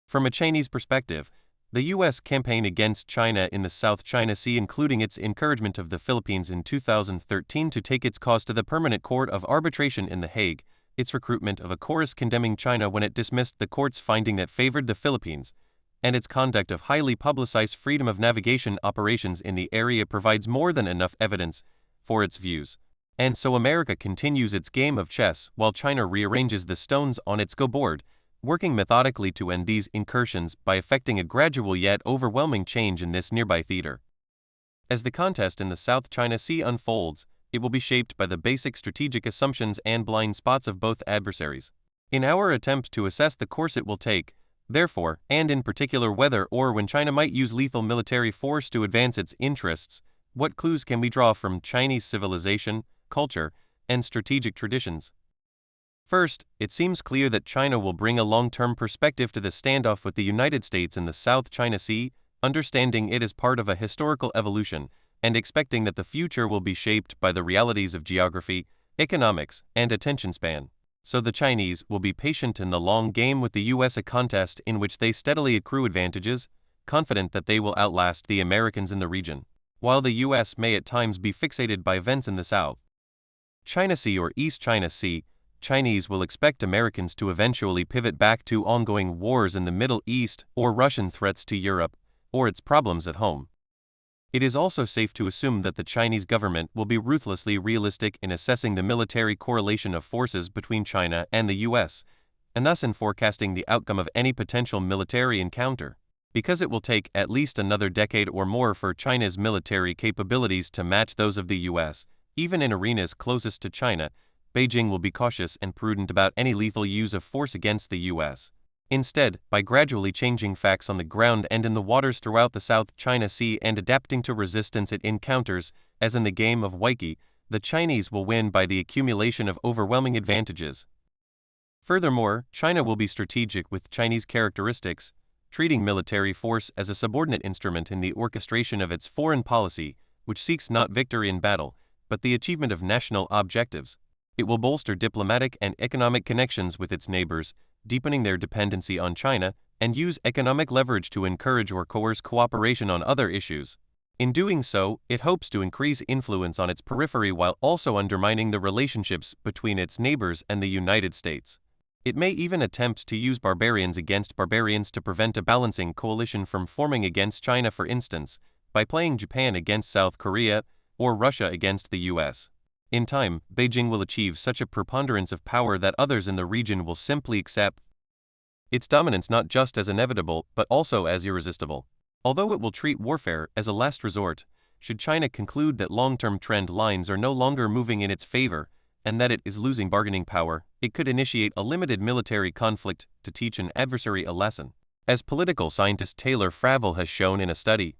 From a Chinese perspective, the U.S. campaign against China in the South China Sea, including its encouragement of the Philippines in 2013 to take its cause to the Permanent Court of Arbitration in The Hague, its recruitment of a chorus condemning China when it dismissed the court's finding that favored the Philippines, and its conduct of highly publicized freedom of navigation operations in the area provides more than enough evidence for its views. And so America continues its game of chess while China rearranges the stones on its Go board, working methodically to end these incursions by effecting a gradual yet overwhelming change in this nearby theater. As the contest in the South China Sea unfolds, it will be shaped by the basic strategic assumptions and blind spots of both adversaries. In our attempt to assess the course it will take, therefore, and in particular whether or when China might use lethal military force to advance its interests, what clues can we draw from Chinese civilization, culture, and strategic traditions? First, it seems clear that China will bring a long-term perspective to the standoff with the United States in the South China Sea, understanding it as part of a historical evolution, and expecting that the future will be shaped by the realities of geography, economics, and attention span. So the Chinese will be patient in the long game with the U.S., a contest in which they steadily accrue advantages, confident that they will outlast the Americans in the region, while the U.S. may at times be fixated by events in the South China Sea or East China Sea. Chinese will expect Americans to eventually pivot back to ongoing wars in the Middle East or Russian threats to Europe, or its problems at home. It is also safe to assume that the Chinese government will be ruthlessly realistic in assessing the military correlation of forces between China and the U.S., and thus in forecasting the outcome of any potential military encounter. Because it will take at least another decade or more for China's military capabilities to match those of the U.S., even in arenas closest to China, Beijing will be cautious and prudent about any lethal use of force against the U.S. Instead, by gradually changing facts on the ground and in the waters throughout the South China Sea and adapting to resistance it encounters, as in the game of Weiqi, the Chinese will win by the accumulation of overwhelming advantages. Furthermore, China will be strategic with Chinese characteristics, treating military force as a subordinate instrument in the orchestration of its foreign policy, which seeks not victory in battle, but the achievement of national objectives. It will bolster diplomatic and economic connections with its neighbors, deepening their dependency on China, and use economic leverage to encourage or coerce cooperation on other issues. In doing so, it hopes to increase influence on its periphery while also undermining the relationships between its neighbors and the United States. It may even attempt to use barbarians against barbarians to prevent a balancing coalition from forming against China, for instance, by playing Japan against South Korea or Russia against the U.S. In time, Beijing will achieve such a preponderance of power that others in the region will simply accept its dominance not just as inevitable but also as irresistible. Although it will treat warfare as a last resort, should China conclude that long-term trend lines are no longer moving in its favor and that it is losing bargaining power, it could initiate a limited military conflict to teach an adversary a lesson. As political scientist Taylor Fravel has shown in a study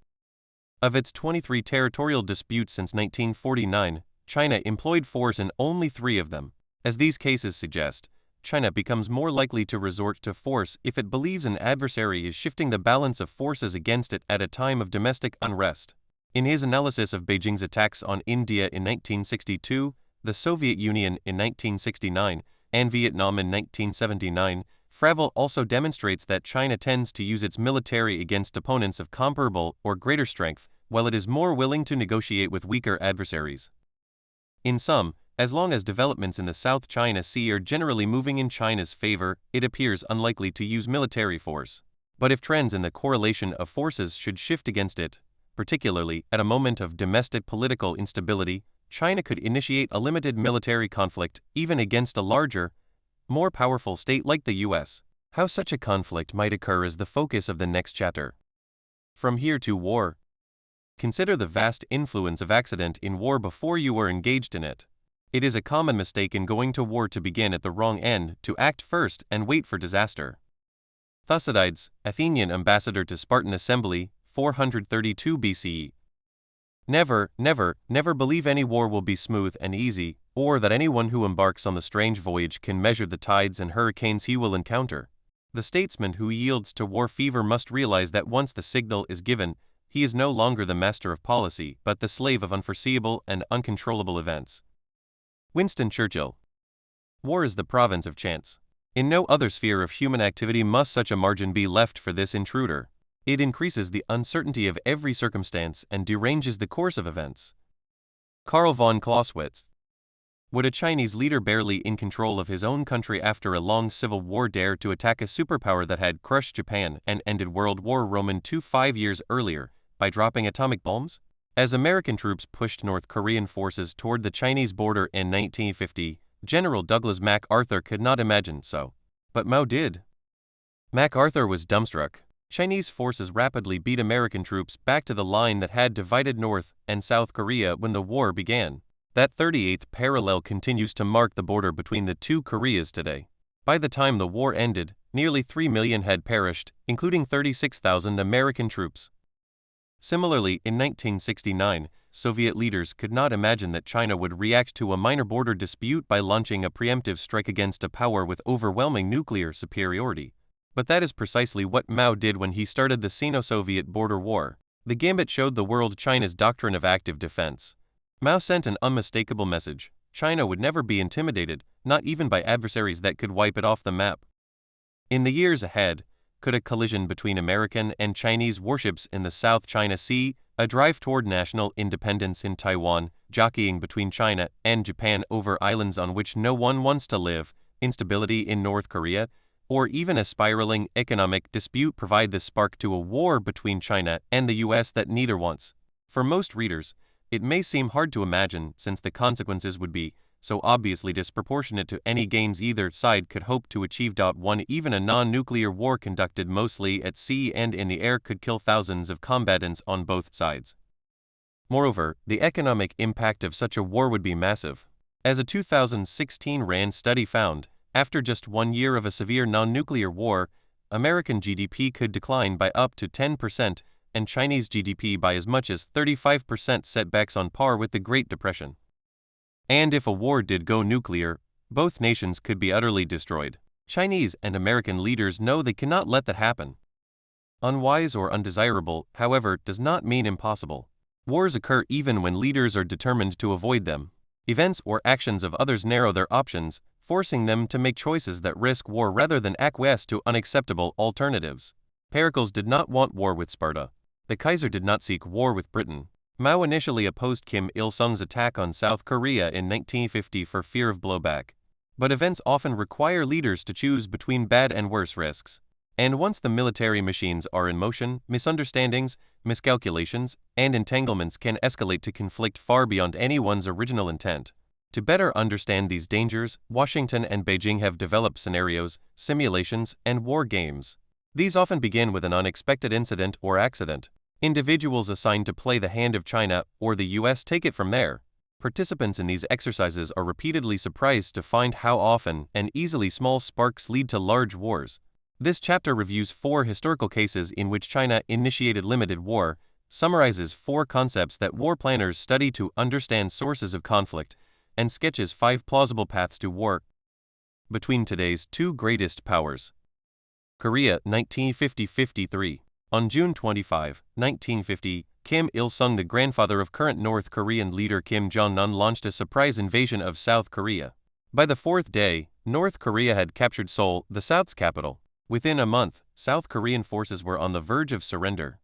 of its 23 territorial disputes since 1949, China employed force in only 3 of them. As these cases suggest, China becomes more likely to resort to force if it believes an adversary is shifting the balance of forces against it at a time of domestic unrest. In his analysis of Beijing's attacks on India in 1962, the Soviet Union in 1969, and Vietnam in 1979, Fravel also demonstrates that China tends to use its military against opponents of comparable or greater strength, while it is more willing to negotiate with weaker adversaries. In sum, as long as developments in the South China Sea are generally moving in China's favor, it appears unlikely to use military force. But if trends in the correlation of forces should shift against it, particularly at a moment of domestic political instability, China could initiate a limited military conflict, even against a larger, more powerful state like the U.S. How such a conflict might occur is the focus of the next chapter. From here to war. Consider the vast influence of accident in war before you are engaged in it. It is a common mistake in going to war to begin at the wrong end, to act first and wait for disaster. Thucydides, Athenian ambassador to Spartan assembly, 432 BCE. Never, never, never believe any war will be smooth and easy, or that anyone who embarks on the strange voyage can measure the tides and hurricanes he will encounter. The statesman who yields to war fever must realize that once the signal is given, he is no longer the master of policy, but the slave of unforeseeable and uncontrollable events. Winston Churchill. War is the province of chance. In no other sphere of human activity must such a margin be left for this intruder. It increases the uncertainty of every circumstance and deranges the course of events. Karl von Clausewitz. Would a Chinese leader barely in control of his own country after a long civil war dare to attack a superpower that had crushed Japan and ended World War II 5 years earlier by dropping atomic bombs? As American troops pushed North Korean forces toward the Chinese border in 1950, General Douglas MacArthur could not imagine so. But Mao did. MacArthur was dumbstruck. Chinese forces rapidly beat American troops back to the line that had divided North and South Korea when the war began. That 38th parallel continues to mark the border between the two Koreas today. By the time the war ended, nearly 3 million had perished, including 36,000 American troops. Similarly, in 1969, Soviet leaders could not imagine that China would react to a minor border dispute by launching a preemptive strike against a power with overwhelming nuclear superiority. But that is precisely what Mao did when he started the Sino-Soviet border war. The gambit showed the world China's doctrine of active defense. Mao sent an unmistakable message: China would never be intimidated, not even by adversaries that could wipe it off the map. In the years ahead, could a collision between American and Chinese warships in the South China Sea, a drive toward national independence in Taiwan, jockeying between China and Japan over islands on which no one wants to live, instability in North Korea, or even a spiraling economic dispute provide the spark to a war between China and the U.S. that neither wants? For most readers, it may seem hard to imagine, since the consequences would be so obviously disproportionate to any gains either side could hope to achieve. Even a non-nuclear war conducted mostly at sea and in the air could kill thousands of combatants on both sides. Moreover, the economic impact of such a war would be massive. As a 2016 RAND study found, after just 1 year of a severe non-nuclear war, American GDP could decline by up to 10% and Chinese GDP by as much as 35%, setbacks on par with the Great Depression. And if a war did go nuclear, both nations could be utterly destroyed. Chinese and American leaders know they cannot let that happen. Unwise or undesirable, however, does not mean impossible. Wars occur even when leaders are determined to avoid them. Events or actions of others narrow their options, forcing them to make choices that risk war rather than acquiesce to unacceptable alternatives. Pericles did not want war with Sparta. The Kaiser did not seek war with Britain. Mao initially opposed Kim Il-sung's attack on South Korea in 1950 for fear of blowback. But events often require leaders to choose between bad and worse risks. And once the military machines are in motion, misunderstandings, miscalculations, and entanglements can escalate to conflict far beyond anyone's original intent. To better understand these dangers, Washington and Beijing have developed scenarios, simulations, and war games. These often begin with an unexpected incident or accident. Individuals assigned to play the hand of China or the U.S. take it from there. Participants in these exercises are repeatedly surprised to find how often and easily small sparks lead to large wars. This chapter reviews 4 historical cases in which China initiated limited war, summarizes 4 concepts that war planners study to understand sources of conflict, and sketches 5 plausible paths to war between today's 2 greatest powers. Korea, 1950-53. On June 25, 1950, Kim Il-sung, the grandfather of current North Korean leader Kim Jong-un, launched a surprise invasion of South Korea. By the fourth day, North Korea had captured Seoul, the South's capital. Within a month, South Korean forces were on the verge of surrender.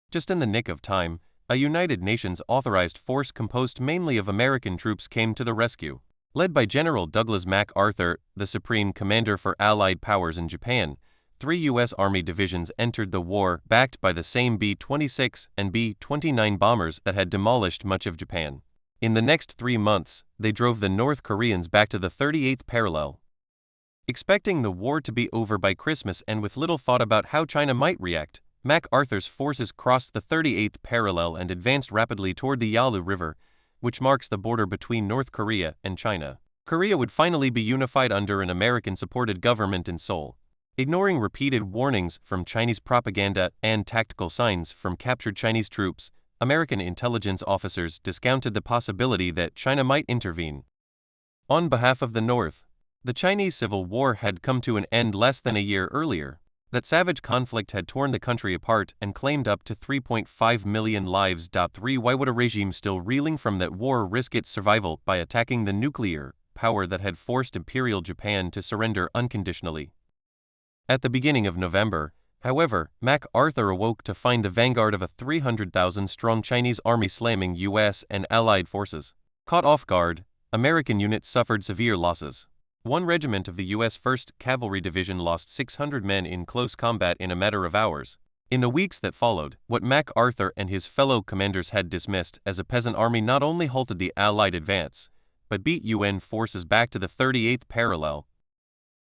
Just in the nick of time, a United Nations authorized force composed mainly of American troops came to the rescue. Led by General Douglas MacArthur, the supreme commander for Allied powers in Japan, 3 U.S. Army divisions entered the war backed by the same B-26 and B-29 bombers that had demolished much of Japan. In the next 3 months, they drove the North Koreans back to the 38th parallel. Expecting the war to be over by Christmas and with little thought about how China might react, MacArthur's forces crossed the 38th parallel and advanced rapidly toward the Yalu River, which marks the border between North Korea and China. Korea would finally be unified under an American-supported government in Seoul. Ignoring repeated warnings from Chinese propaganda and tactical signs from captured Chinese troops, American intelligence officers discounted the possibility that China might intervene. On behalf of the North, the Chinese Civil War had come to an end less than a year earlier. That savage conflict had torn the country apart and claimed up to 3.5 million lives. Why would a regime still reeling from that war risk its survival by attacking the nuclear power that had forced Imperial Japan to surrender unconditionally? At the beginning of November, however, MacArthur awoke to find the vanguard of a 300,000-strong Chinese army slamming U.S. and Allied forces. Caught off guard, American units suffered severe losses. One regiment of the U.S. 1st Cavalry Division lost 600 men in close combat in a matter of hours. In the weeks that followed, what MacArthur and his fellow commanders had dismissed as a peasant army not only halted the Allied advance, but beat UN forces back to the 38th parallel.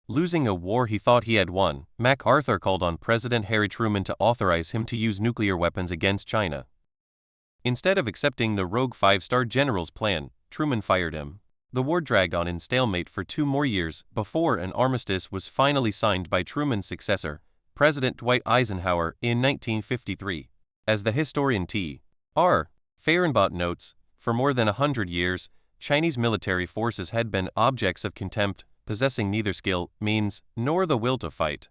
Losing a war he thought he had won, MacArthur called on President Harry Truman to authorize him to use nuclear weapons against China. Instead of accepting the rogue 5-star general's plan, Truman fired him. The war dragged on in stalemate for 2 more years before an armistice was finally signed by Truman's successor, President Dwight Eisenhower, in 1953. As the historian T.R. Fehrenbach notes, for more than 100 years, Chinese military forces had been objects of contempt, possessing neither skill, means, nor the will to fight.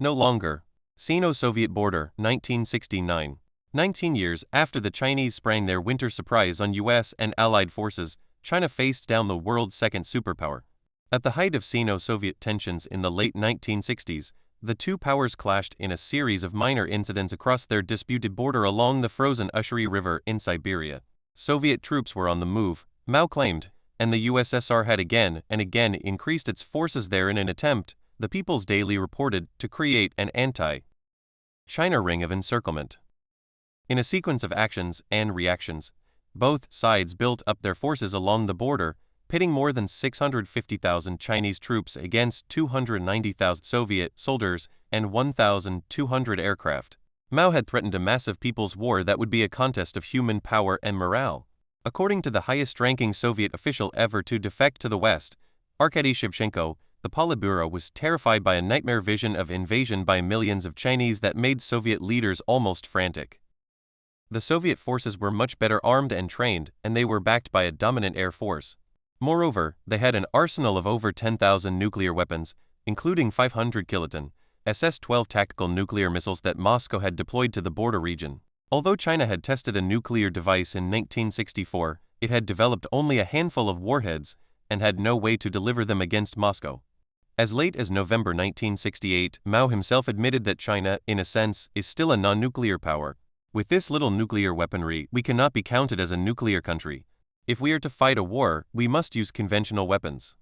No longer. Sino-Soviet border, 1969. 19 years after the Chinese sprang their winter surprise on U.S. and Allied forces, China faced down the world's second superpower. At the height of Sino-Soviet tensions in the late 1960s, the two powers clashed in a series of minor incidents across their disputed border along the frozen Ushiri River in Siberia. Soviet troops were on the move, Mao claimed, and the USSR had again and again increased its forces there in an attempt, the People's Daily reported, to create an anti-China ring of encirclement. In a sequence of actions and reactions, both sides built up their forces along the border, pitting more than 650,000 Chinese troops against 290,000 Soviet soldiers and 1,200 aircraft. Mao had threatened a massive people's war that would be a contest of human power and morale. According to the highest-ranking Soviet official ever to defect to the West, Arkady Shevchenko, the Politburo was terrified by a nightmare vision of invasion by millions of Chinese that made Soviet leaders almost frantic. The Soviet forces were much better armed and trained, and they were backed by a dominant air force. Moreover, they had an arsenal of over 10,000 nuclear weapons, including 500 kiloton, SS-12 tactical nuclear missiles that Moscow had deployed to the border region. Although China had tested a nuclear device in 1964, it had developed only a handful of warheads and had no way to deliver them against Moscow. As late as November 1968, Mao himself admitted that China, in a sense, is still a non-nuclear power. With this little nuclear weaponry, we cannot be counted as a nuclear country. If we are to fight a war, we must use conventional weapons.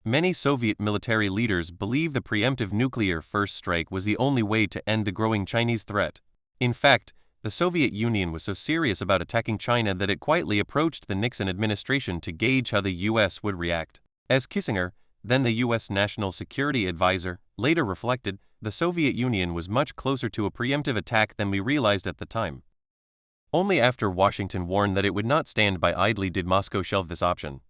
Many Soviet military leaders believe the preemptive nuclear first strike was the only way to end the growing Chinese threat. In fact, the Soviet Union was so serious about attacking China that it quietly approached the Nixon administration to gauge how the U.S. would react. As Kissinger, then the U.S. National Security Advisor, later reflected, the Soviet Union was much closer to a preemptive attack than we realized at the time. Only after Washington warned that it would not stand by idly did Moscow shelve this option.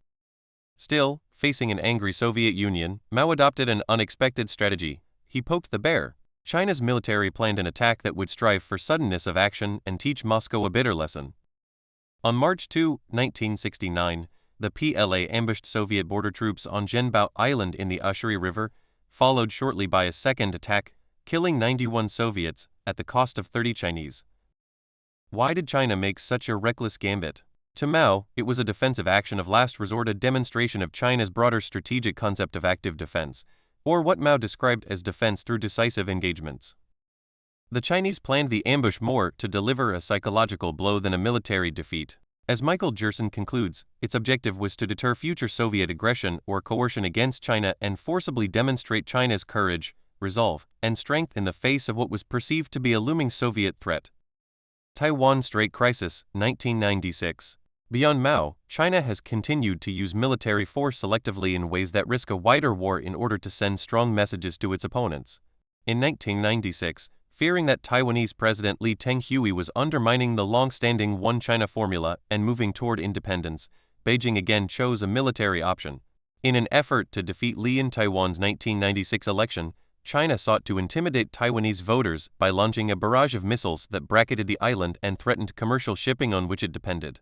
Still, facing an angry Soviet Union, Mao adopted an unexpected strategy. He poked the bear. China's military planned an attack that would strive for suddenness of action and teach Moscow a bitter lesson. On March 2, 1969, the PLA ambushed Soviet border troops on Zhenbao Island in the Ushiri River, followed shortly by a second attack, killing 91 Soviets at the cost of 30 Chinese. Why did China make such a reckless gambit? To Mao, it was a defensive action of last resort, a demonstration of China's broader strategic concept of active defense, or what Mao described as defense through decisive engagements. The Chinese planned the ambush more to deliver a psychological blow than a military defeat. As Michael Gerson concludes, its objective was to deter future Soviet aggression or coercion against China and forcibly demonstrate China's courage, resolve, and strength in the face of what was perceived to be a looming Soviet threat. Taiwan Strait Crisis, 1996. Beyond Mao, China has continued to use military force selectively in ways that risk a wider war in order to send strong messages to its opponents. In 1996, fearing that Taiwanese President Lee Teng-hui was undermining the long-standing One China formula and moving toward independence, Beijing again chose a military option. In an effort to defeat Lee in Taiwan's 1996 election, China sought to intimidate Taiwanese voters by launching a barrage of missiles that bracketed the island and threatened commercial shipping on which it depended.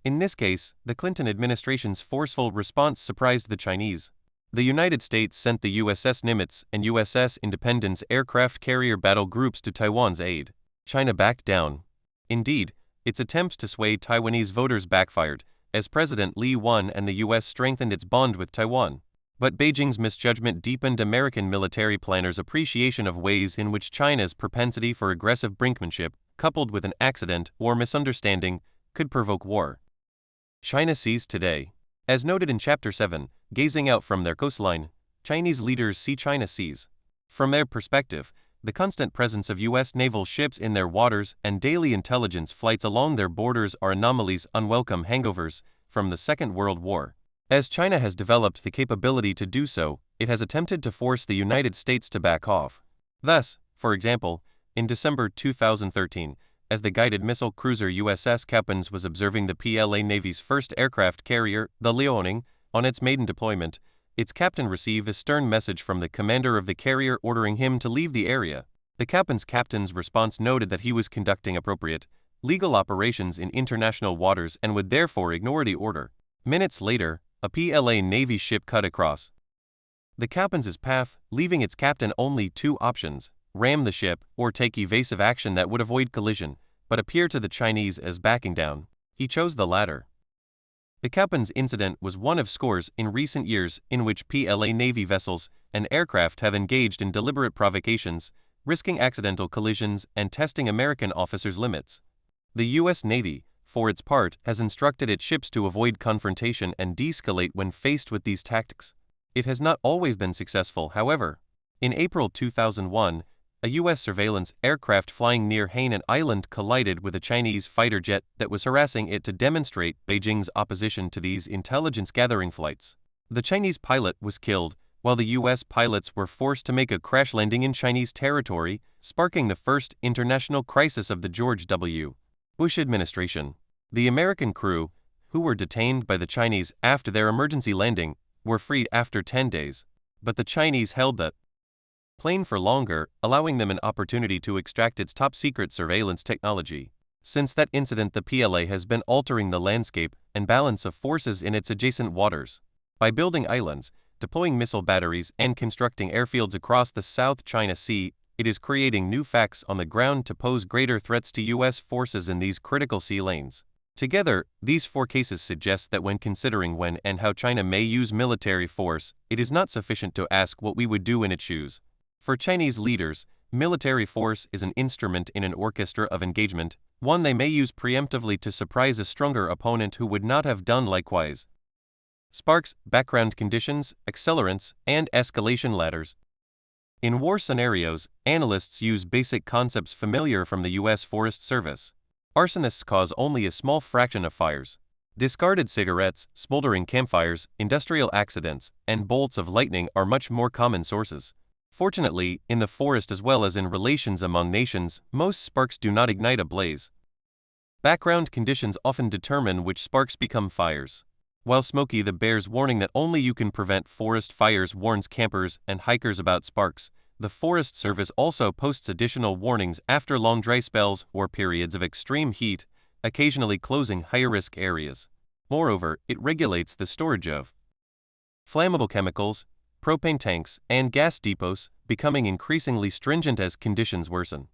In this case, the Clinton administration's forceful response surprised the Chinese. The United States sent the USS Nimitz and USS Independence aircraft carrier battle groups to Taiwan's aid. China backed down. Indeed, its attempts to sway Taiwanese voters backfired, as President Lee won and the U.S. strengthened its bond with Taiwan. But Beijing's misjudgment deepened American military planners' appreciation of ways in which China's propensity for aggressive brinkmanship, coupled with an accident or misunderstanding, could provoke war. China sees today. As noted in Chapter 7, gazing out from their coastline, Chinese leaders see China seas. From their perspective, the constant presence of U.S. naval ships in their waters and daily intelligence flights along their borders are anomalies, unwelcome hangovers from the Second World War. As China has developed the capability to do so, it has attempted to force the United States to back off. Thus, for example, in December 2013, as the guided missile cruiser USS Captains was observing the PLA Navy's first aircraft carrier, the Liaoning, on its maiden deployment, its captain received a stern message from the commander of the carrier ordering him to leave the area. The captain's response noted that he was conducting appropriate, legal operations in international waters and would therefore ignore the order. Minutes later, a PLA Navy ship cut across the captain's path, leaving its captain only two options: ram the ship or take evasive action that would avoid collision, but appear to the Chinese as backing down. He chose the latter. The captain's incident was one of scores in recent years in which PLA Navy vessels and aircraft have engaged in deliberate provocations, risking accidental collisions and testing American officers' limits. The U.S. Navy, for its part, has instructed its ships to avoid confrontation and de-escalate when faced with these tactics. It has not always been successful, however. In April 2001, a U.S. surveillance aircraft flying near Hainan Island collided with a Chinese fighter jet that was harassing it to demonstrate Beijing's opposition to these intelligence-gathering flights. The Chinese pilot was killed, while the U.S. pilots were forced to make a crash landing in Chinese territory, sparking the first international crisis of the George W. Bush administration. The American crew, who were detained by the Chinese after their emergency landing, were freed after 10 days. But the Chinese held the plane for longer, allowing them an opportunity to extract its top-secret surveillance technology. Since that incident, the PLA has been altering the landscape and balance of forces in its adjacent waters. By building islands, deploying missile batteries, and constructing airfields across the South China Sea, it is creating new facts on the ground to pose greater threats to U.S. forces in these critical sea lanes. Together, these four cases suggest that when considering when and how China may use military force, it is not sufficient to ask what we would do in its shoes. For Chinese leaders, military force is an instrument in an orchestra of engagement, one they may use preemptively to surprise a stronger opponent who would not have done likewise. Sparks, background conditions, accelerants, and escalation ladders. In war scenarios, analysts use basic concepts familiar from the U.S. Forest Service. Arsonists cause only a small fraction of fires. Discarded cigarettes, smoldering campfires, industrial accidents, and bolts of lightning are much more common sources. Fortunately, in the forest as well as in relations among nations, most sparks do not ignite a blaze. Background conditions often determine which sparks become fires. While Smokey the Bear's warning that only you can prevent forest fires warns campers and hikers about sparks, the Forest Service also posts additional warnings after long dry spells or periods of extreme heat, occasionally closing higher-risk areas. Moreover, it regulates the storage of flammable chemicals, propane tanks, and gas depots, becoming increasingly stringent as conditions worsen.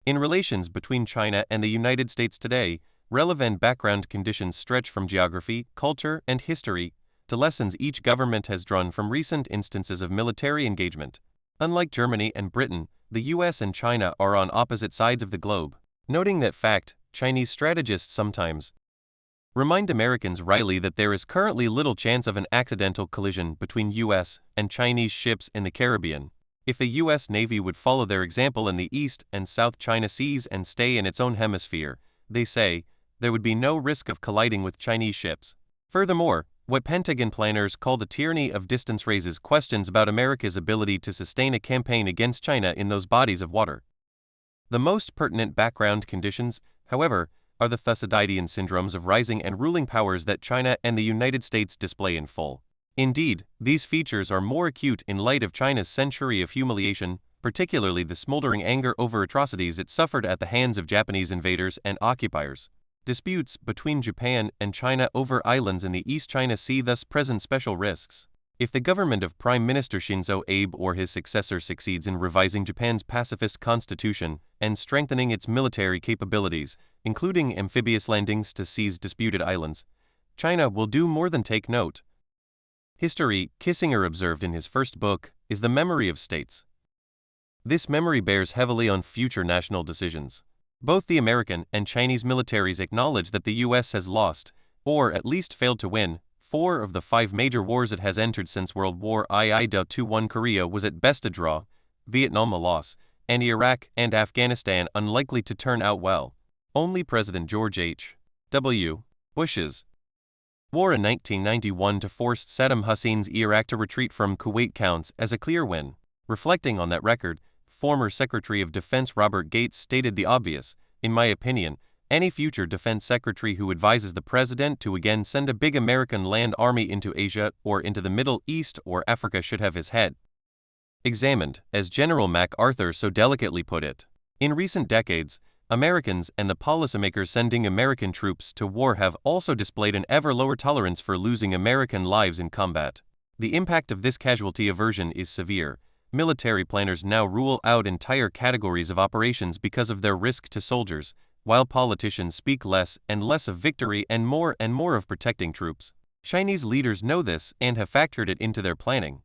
In relations between China and the United States today, relevant background conditions stretch from geography, culture, and history to lessons each government has drawn from recent instances of military engagement. Unlike Germany and Britain, the U.S. and China are on opposite sides of the globe. Noting that fact, Chinese strategists sometimes remind Americans wryly that there is currently little chance of an accidental collision between U.S. and Chinese ships in the Caribbean. If the U.S. Navy would follow their example in the East and South China Seas and stay in its own hemisphere, they say, there would be no risk of colliding with Chinese ships. Furthermore, what Pentagon planners call the tyranny of distance raises questions about America's ability to sustain a campaign against China in those bodies of water. The most pertinent background conditions, however, are the Thucydidean syndromes of rising and ruling powers that China and the United States display in full. Indeed, these features are more acute in light of China's century of humiliation, particularly the smoldering anger over atrocities it suffered at the hands of Japanese invaders and occupiers. Disputes between Japan and China over islands in the East China Sea thus present special risks. If the government of Prime Minister Shinzo Abe or his successor succeeds in revising Japan's pacifist constitution and strengthening its military capabilities, including amphibious landings to seize disputed islands, China will do more than take note. History, Kissinger observed in his first book, is the memory of states. This memory bears heavily on future national decisions. Both the American and Chinese militaries acknowledge that the U.S. has lost, or at least failed to win, 4 of the 5 major wars it has entered since World War II. Korea was at best a draw, Vietnam a loss, and Iraq and Afghanistan unlikely to turn out well. Only President George H.W. Bush's war in 1991 to force Saddam Hussein's Iraq to retreat from Kuwait counts as a clear win. Reflecting on that record, former Secretary of Defense Robert Gates stated the obvious: in my opinion, any future defense secretary who advises the president to again send a big American land army into Asia or into the Middle East or Africa should have his head examined, as General MacArthur so delicately put it. In recent decades, Americans and the policymakers sending American troops to war have also displayed an ever lower tolerance for losing American lives in combat. The impact of this casualty aversion is severe. Military planners now rule out entire categories of operations because of their risk to soldiers, while politicians speak less and less of victory and more of protecting troops. Chinese leaders know this and have factored it into their planning.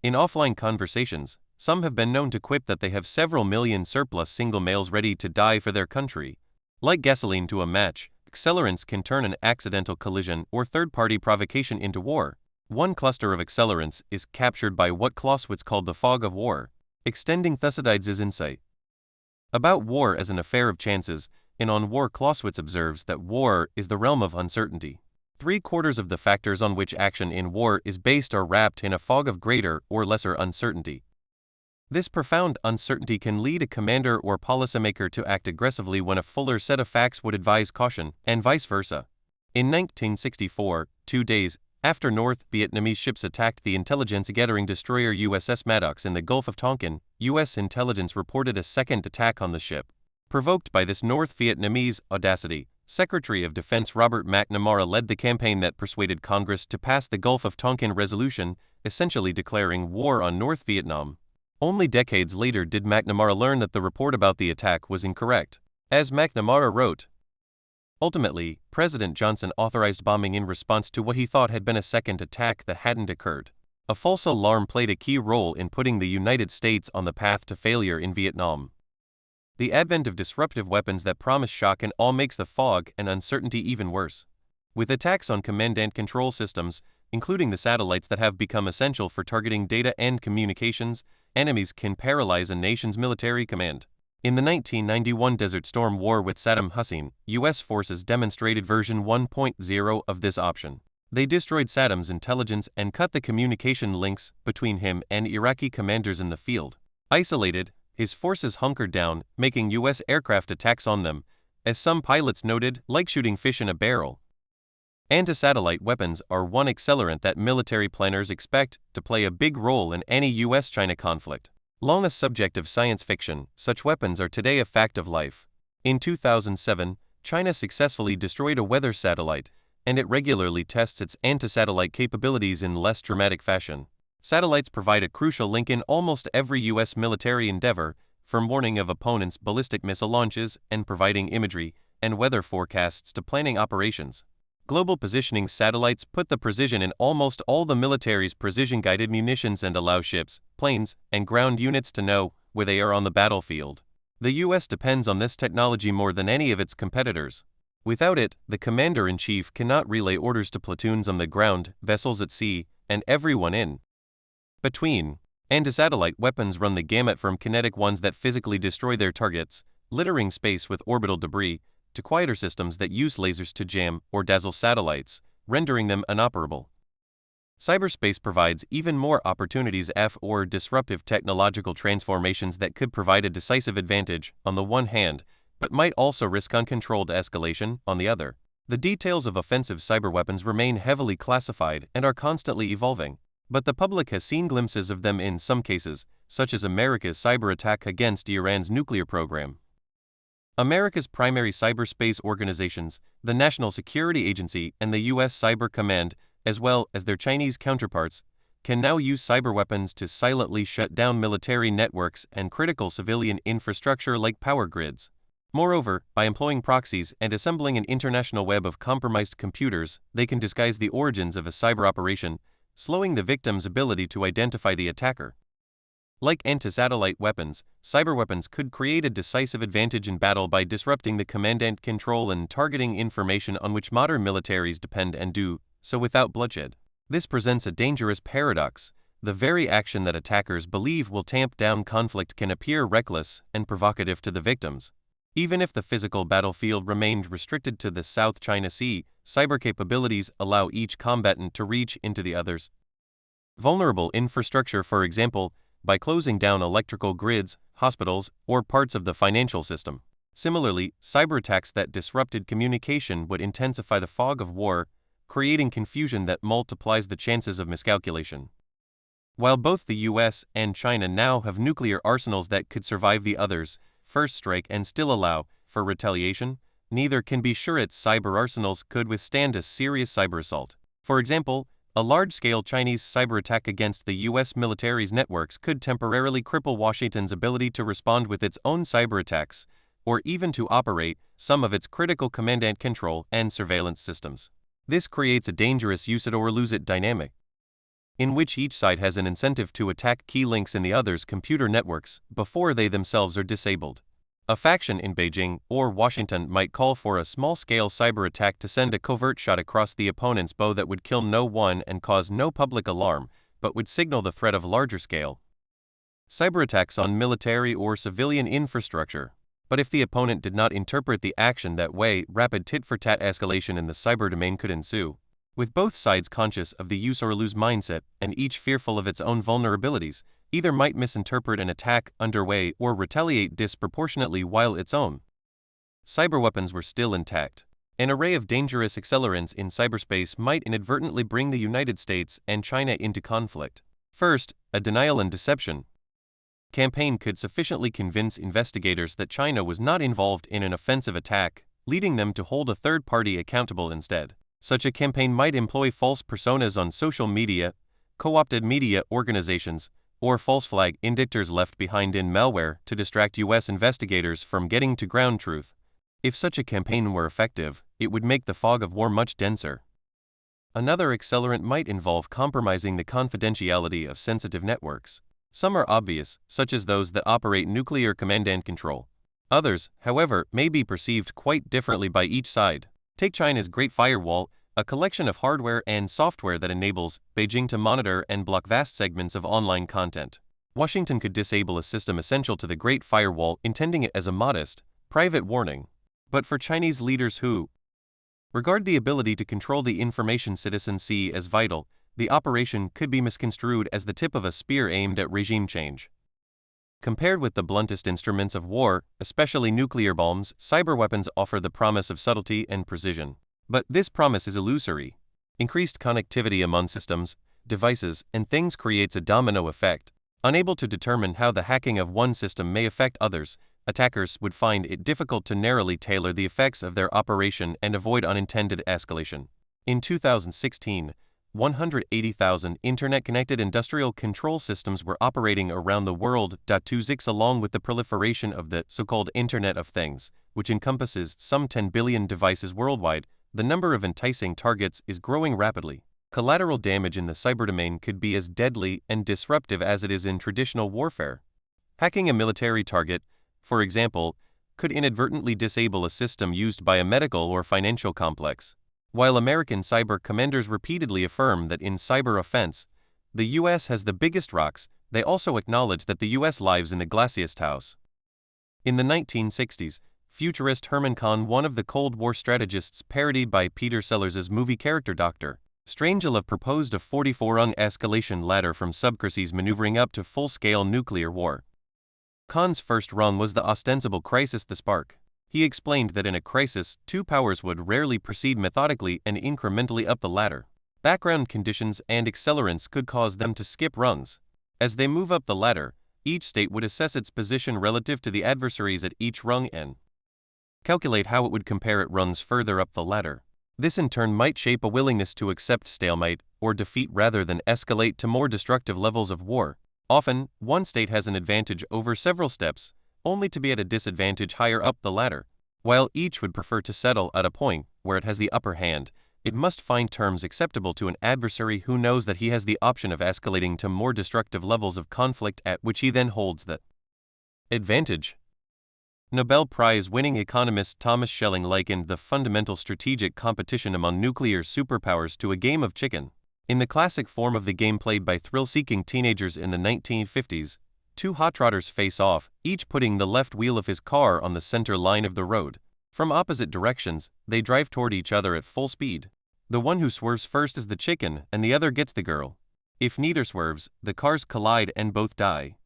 In offline conversations, some have been known to quip that they have several million surplus single males ready to die for their country. Like gasoline to a match, accelerants can turn an accidental collision or third-party provocation into war. One cluster of accelerants is captured by what Clausewitz called the fog of war, extending Thucydides' insight about war as an affair of chances. In On War, Clausewitz observes that war is the realm of uncertainty. 3/4 of the factors on which action in war is based are wrapped in a fog of greater or lesser uncertainty. This profound uncertainty can lead a commander or policymaker to act aggressively when a fuller set of facts would advise caution, and vice versa. In 1964, 2 days after North Vietnamese ships attacked the intelligence-gathering destroyer USS Maddox in the Gulf of Tonkin, U.S. intelligence reported a second attack on the ship. Provoked by this North Vietnamese audacity, Secretary of Defense Robert McNamara led the campaign that persuaded Congress to pass the Gulf of Tonkin Resolution, essentially declaring war on North Vietnam. Only decades later did McNamara learn that the report about the attack was incorrect. As McNamara wrote, ultimately, President Johnson authorized bombing in response to what he thought had been a second attack that hadn't occurred. A false alarm played a key role in putting the United States on the path to failure in Vietnam. The advent of disruptive weapons that promise shock and awe makes the fog and uncertainty even worse. With attacks on command and control systems, including the satellites that have become essential for targeting data and communications, enemies can paralyze a nation's military command. In the 1991 Desert Storm War with Saddam Hussein, U.S. forces demonstrated version 1.0 of this option. They destroyed Saddam's intelligence and cut the communication links between him and Iraqi commanders in the field. Isolated, his forces hunkered down, making U.S. aircraft attacks on them, as some pilots noted, like shooting fish in a barrel. Anti-satellite weapons are one accelerant that military planners expect to play a big role in any U.S. China conflict. Long a subject of science fiction, such weapons are today a fact of life. In 2007, China successfully destroyed a weather satellite, and it regularly tests its anti-satellite capabilities in less dramatic fashion. Satellites provide a crucial link in almost every U.S. military endeavor, from warning of opponents' ballistic missile launches and providing imagery and weather forecasts to planning operations. Global positioning satellites put the precision in almost all the military's precision-guided munitions and allow ships, planes, and ground units to know where they are on the battlefield. The U.S. depends on this technology more than any of its competitors. Without it, the commander-in-chief cannot relay orders to platoons on the ground, vessels at sea, and everyone in between. Anti-satellite weapons run the gamut from kinetic ones that physically destroy their targets, littering space with orbital debris, to quieter systems that use lasers to jam or dazzle satellites, rendering them inoperable. Cyberspace provides even more opportunities for disruptive technological transformations that could provide a decisive advantage on the one hand, but might also risk uncontrolled escalation on the other. The details of offensive cyber weapons remain heavily classified and are constantly evolving, but the public has seen glimpses of them in some cases, such as America's cyber attack against Iran's nuclear program. America's primary cyberspace organizations, the National Security Agency and the U.S. Cyber Command, as well as their Chinese counterparts, can now use cyber weapons to silently shut down military networks and critical civilian infrastructure like power grids. Moreover, by employing proxies and assembling an international web of compromised computers, they can disguise the origins of a cyber operation, slowing the victim's ability to identify the attacker. Like anti-satellite weapons, cyber weapons could create a decisive advantage in battle by disrupting the command and control and targeting information on which modern militaries depend and do so without bloodshed. This presents a dangerous paradox. The very action that attackers believe will tamp down conflict can appear reckless and provocative to the victims. Even if the physical battlefield remained restricted to the South China Sea, cyber capabilities allow each combatant to reach into the other's vulnerable infrastructure, for example, by closing down electrical grids, hospitals, or parts of the financial system. Similarly, cyber attacks that disrupted communication would intensify the fog of war, creating confusion that multiplies the chances of miscalculation. While both the US and China now have nuclear arsenals that could survive the other's first strike and still allow for retaliation, neither can be sure its cyber arsenals could withstand a serious cyber assault. For example, a large-scale Chinese cyber attack against the U.S. military's networks could temporarily cripple Washington's ability to respond with its own cyber attacks, or even to operate some of its critical command and control and surveillance systems. This creates a dangerous use-it-or-lose-it dynamic, in which each side has an incentive to attack key links in the other's computer networks before they themselves are disabled. A faction in Beijing or Washington might call for a small-scale cyber attack to send a covert shot across the opponent's bow that would kill no one and cause no public alarm, but would signal the threat of larger-scale cyber attacks on military or civilian infrastructure. But if the opponent did not interpret the action that way, rapid tit-for-tat escalation in the cyber domain could ensue. With both sides conscious of the use-or-lose mindset and each fearful of its own vulnerabilities, either might misinterpret an attack underway or retaliate disproportionately while its own cyber weapons were still intact. An array of dangerous accelerants in cyberspace might inadvertently bring the United States and China into conflict. First, a denial and deception campaign could sufficiently convince investigators that China was not involved in an offensive attack, leading them to hold a third party accountable instead. Such a campaign might employ false personas on social media, co-opted media organizations, or false flag indicators left behind in malware to distract U.S. investigators from getting to ground truth. If such a campaign were effective, it would make the fog of war much denser. Another accelerant might involve compromising the confidentiality of sensitive networks. Some are obvious, such as those that operate nuclear command and control. Others, however, may be perceived quite differently by each side. Take China's Great Firewall, a collection of hardware and software that enables Beijing to monitor and block vast segments of online content. Washington could disable a system essential to the Great Firewall, intending it as a modest, private warning. But for Chinese leaders who regard the ability to control the information citizens see as vital, the operation could be misconstrued as the tip of a spear aimed at regime change. Compared with the bluntest instruments of war, especially nuclear bombs, cyber weapons offer the promise of subtlety and precision. But this promise is illusory. Increased connectivity among systems, devices, and things creates a domino effect. Unable to determine how the hacking of one system may affect others, attackers would find it difficult to narrowly tailor the effects of their operation and avoid unintended escalation. In 2016, 180,000 internet-connected industrial control systems were operating around the world. 26 Along with the proliferation of the so-called Internet of Things, which encompasses some 10 billion devices worldwide, the number of enticing targets is growing rapidly. Collateral damage in the cyberdomain could be as deadly and disruptive as it is in traditional warfare. Hacking a military target, for example, could inadvertently disable a system used by a medical or financial complex. While American cyber commanders repeatedly affirm that in cyber offense, the U.S. has the biggest rocks, they also acknowledge that the U.S. lives in the glaciest house. In the 1960s, futurist Herman Kahn, one of the Cold War strategists parodied by Peter Sellers's movie character Dr. Strangelove, proposed a 44-rung escalation ladder from subcrises maneuvering up to full-scale nuclear war. Kahn's first rung was the ostensible crisis, the spark. He explained that in a crisis, two powers would rarely proceed methodically and incrementally up the ladder. Background conditions and accelerants could cause them to skip rungs. As they move up the ladder, each state would assess its position relative to the adversaries at each rung and calculate how it would compare at rungs further up the ladder. This in turn might shape a willingness to accept stalemate or defeat rather than escalate to more destructive levels of war. Often, one state has an advantage over several steps, only to be at a disadvantage higher up the ladder. While each would prefer to settle at a point where it has the upper hand, it must find terms acceptable to an adversary who knows that he has the option of escalating to more destructive levels of conflict at which he then holds the advantage. Nobel Prize-winning economist Thomas Schelling likened the fundamental strategic competition among nuclear superpowers to a game of chicken. In the classic form of the game played by thrill-seeking teenagers in the 1950s, two hot rodders face off, each putting the left wheel of his car on the center line of the road. From opposite directions, they drive toward each other at full speed. The one who swerves first is the chicken, and the other gets the girl. If neither swerves, the cars collide and both die.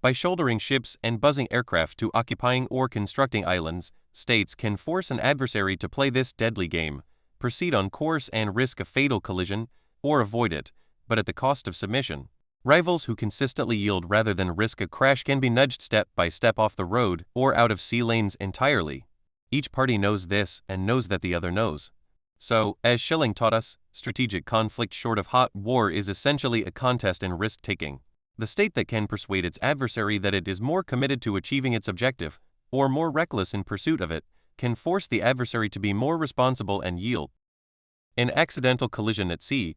By shouldering ships and buzzing aircraft to occupying or constructing islands, states can force an adversary to play this deadly game, proceed on course and risk a fatal collision, or avoid it, but at the cost of submission. Rivals who consistently yield rather than risk a crash can be nudged step by step off the road or out of sea lanes entirely. Each party knows this and knows that the other knows. So, as Schelling taught us, strategic conflict short of hot war is essentially a contest in risk-taking. The state that can persuade its adversary that it is more committed to achieving its objective, or more reckless in pursuit of it, can force the adversary to be more responsible and yield. An accidental collision at sea.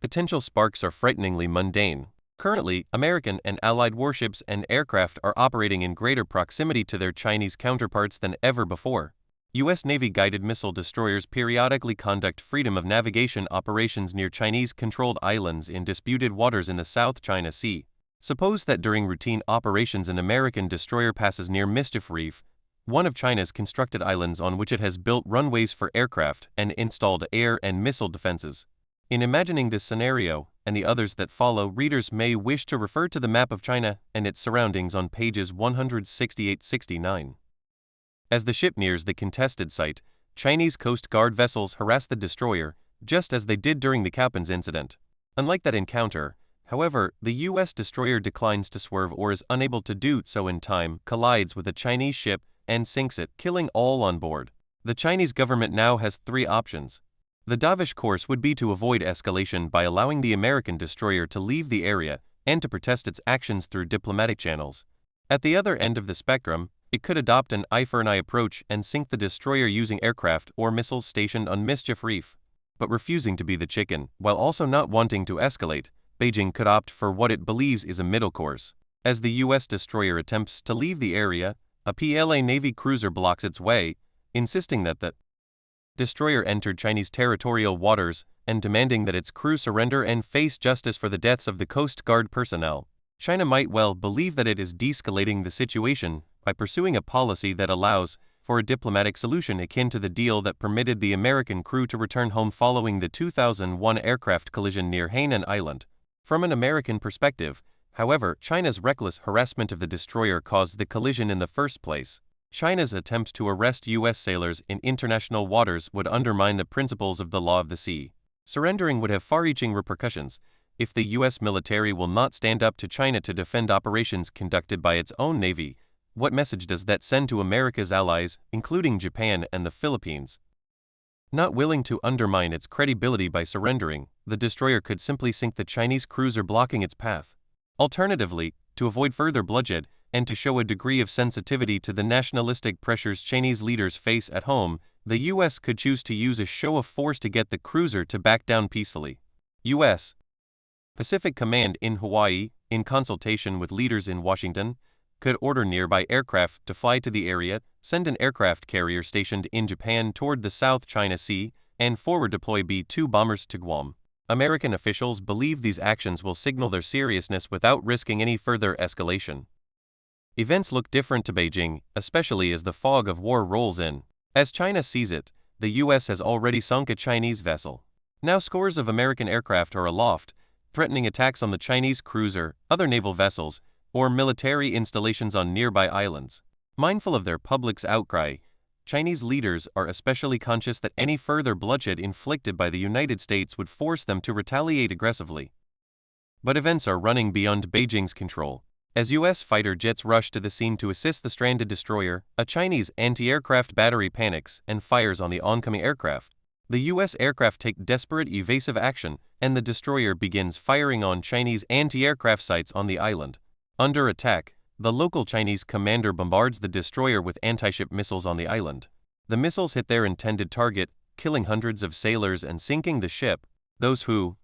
Potential sparks are frighteningly mundane. Currently, American and Allied warships and aircraft are operating in greater proximity to their Chinese counterparts than ever before. U.S. Navy guided missile destroyers periodically conduct freedom of navigation operations near Chinese-controlled islands in disputed waters in the South China Sea. Suppose that during routine operations an American destroyer passes near Mischief Reef, one of China's constructed islands on which it has built runways for aircraft and installed air and missile defenses. In imagining this scenario, and the others that follow, readers may wish to refer to the map of China and its surroundings on pages 168-69. As the ship nears the contested site, Chinese Coast Guard vessels harass the destroyer, just as they did during the Kaupins incident. Unlike that encounter, however, the U.S. destroyer declines to swerve or is unable to do so in time, collides with a Chinese ship, and sinks it, killing all on board. The Chinese government now has three options. The dovish course would be to avoid escalation by allowing the American destroyer to leave the area and to protest its actions through diplomatic channels. At the other end of the spectrum, it could adopt an eye-for-an-eye approach and sink the destroyer using aircraft or missiles stationed on Mischief Reef. But refusing to be the chicken, while also not wanting to escalate, Beijing could opt for what it believes is a middle course. As the U.S. destroyer attempts to leave the area, a PLA Navy cruiser blocks its way, insisting that the destroyer entered Chinese territorial waters and demanding that its crew surrender and face justice for the deaths of the Coast Guard personnel. China might well believe that it is de-escalating the situation by pursuing a policy that allows for a diplomatic solution akin to the deal that permitted the American crew to return home following the 2001 aircraft collision near Hainan Island. From an American perspective, however, China's reckless harassment of the destroyer caused the collision in the first place. China's attempt to arrest U.S. sailors in international waters would undermine the principles of the law of the sea. Surrendering would have far-reaching repercussions. If the U.S. military will not stand up to China to defend operations conducted by its own navy, what message does that send to America's allies, including Japan and the Philippines? Not willing to undermine its credibility by surrendering, the destroyer could simply sink the Chinese cruiser blocking its path. Alternatively, to avoid further bloodshed, and to show a degree of sensitivity to the nationalistic pressures Chinese leaders face at home, the U.S. could choose to use a show of force to get the cruiser to back down peacefully. U.S. Pacific Command in Hawaii, in consultation with leaders in Washington, could order nearby aircraft to fly to the area, send an aircraft carrier stationed in Japan toward the South China Sea, and forward deploy B-2 bombers to Guam. American officials believe these actions will signal their seriousness without risking any further escalation. Events look different to Beijing, especially as the fog of war rolls in. As China sees it, the U.S. has already sunk a Chinese vessel. Now scores of American aircraft are aloft, threatening attacks on the Chinese cruiser, other naval vessels, or military installations on nearby islands. Mindful of their public's outcry, Chinese leaders are especially conscious that any further bloodshed inflicted by the United States would force them to retaliate aggressively. But events are running beyond Beijing's control. As U.S. fighter jets rush to the scene to assist the stranded destroyer, a Chinese anti-aircraft battery panics and fires on the oncoming aircraft. The U.S. aircraft take desperate evasive action, and the destroyer begins firing on Chinese anti-aircraft sites on the island. Under attack, the local Chinese commander bombards the destroyer with anti-ship missiles on the island. The missiles hit their intended target, killing hundreds of sailors and sinking the ship. Those who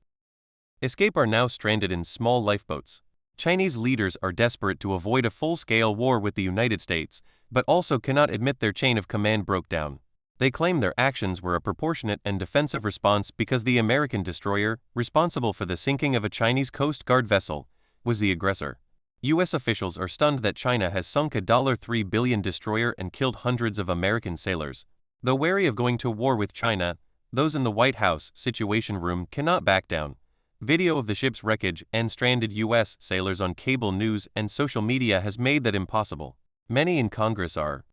escape are now stranded in small lifeboats. Chinese leaders are desperate to avoid a full-scale war with the United States, but also cannot admit their chain of command broke down. They claim their actions were a proportionate and defensive response because the American destroyer, responsible for the sinking of a Chinese Coast Guard vessel, was the aggressor. U.S. officials are stunned that China has sunk a $3 billion destroyer and killed hundreds of American sailors. Though wary of going to war with China, those in the White House Situation Room cannot back down. Video of the ship's wreckage and stranded U.S. sailors on cable news and social media has made that impossible. Many in Congress are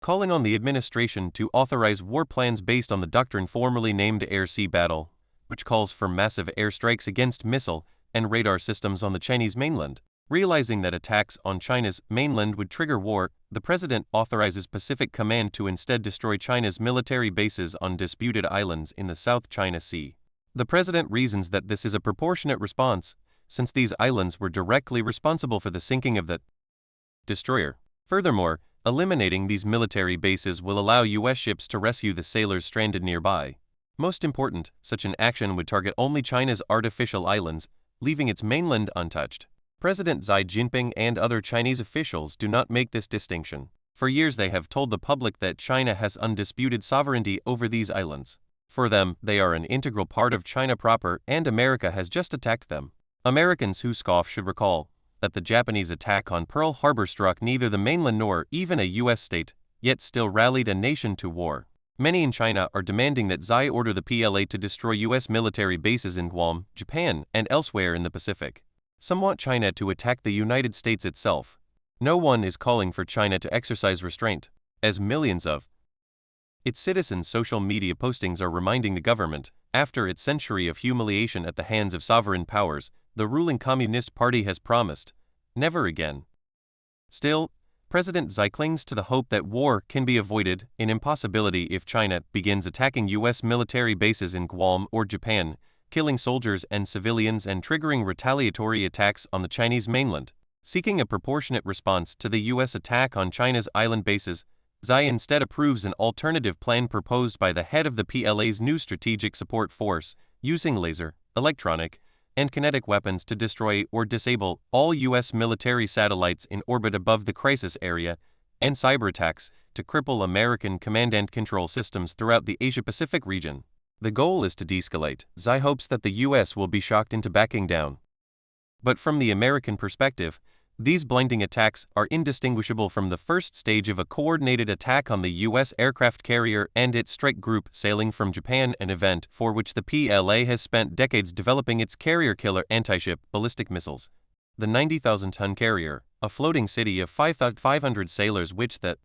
calling on the administration to authorize war plans based on the doctrine formerly named Air-Sea Battle, which calls for massive airstrikes against missile and radar systems on the Chinese mainland. Realizing that attacks on China's mainland would trigger war, the president authorizes Pacific Command to instead destroy China's military bases on disputed islands in the South China Sea. The president reasons that this is a proportionate response, since these islands were directly responsible for the sinking of the destroyer. Furthermore, eliminating these military bases will allow U.S. ships to rescue the sailors stranded nearby. Most important, such an action would target only China's artificial islands, leaving its mainland untouched. President Xi Jinping and other Chinese officials do not make this distinction. For years they have told the public that China has undisputed sovereignty over these islands. For them, they are an integral part of China proper, and America has just attacked them. Americans who scoff should recall that the Japanese attack on Pearl Harbor struck neither the mainland nor even a U.S. state, yet still rallied a nation to war. Many in China are demanding that Xi order the PLA to destroy U.S. military bases in Guam, Japan, and elsewhere in the Pacific. Some want China to attack the United States itself. No one is calling for China to exercise restraint, as millions of its citizens' social media postings are reminding the government, after its century of humiliation at the hands of sovereign powers, the ruling Communist Party has promised, never again. Still, President Xi clings to the hope that war can be avoided, an impossibility if China begins attacking U.S. military bases in Guam or Japan, killing soldiers and civilians and triggering retaliatory attacks on the Chinese mainland. Seeking a proportionate response to the U.S. attack on China's island bases, Xi instead approves an alternative plan proposed by the head of the PLA's new strategic support force, using laser, electronic, and kinetic weapons to destroy or disable all U.S. military satellites in orbit above the crisis area, and cyber attacks to cripple American command and control systems throughout the Asia-Pacific region. The goal is to de-escalate. Xi hopes that the U.S. will be shocked into backing down. But from the American perspective, these blinding attacks are indistinguishable from the first stage of a coordinated attack on the U.S. aircraft carrier and its strike group sailing from Japan, an event for which the PLA has spent decades developing its carrier-killer anti-ship ballistic missiles. The 90,000-ton carrier, a floating city of 5,500 sailors which the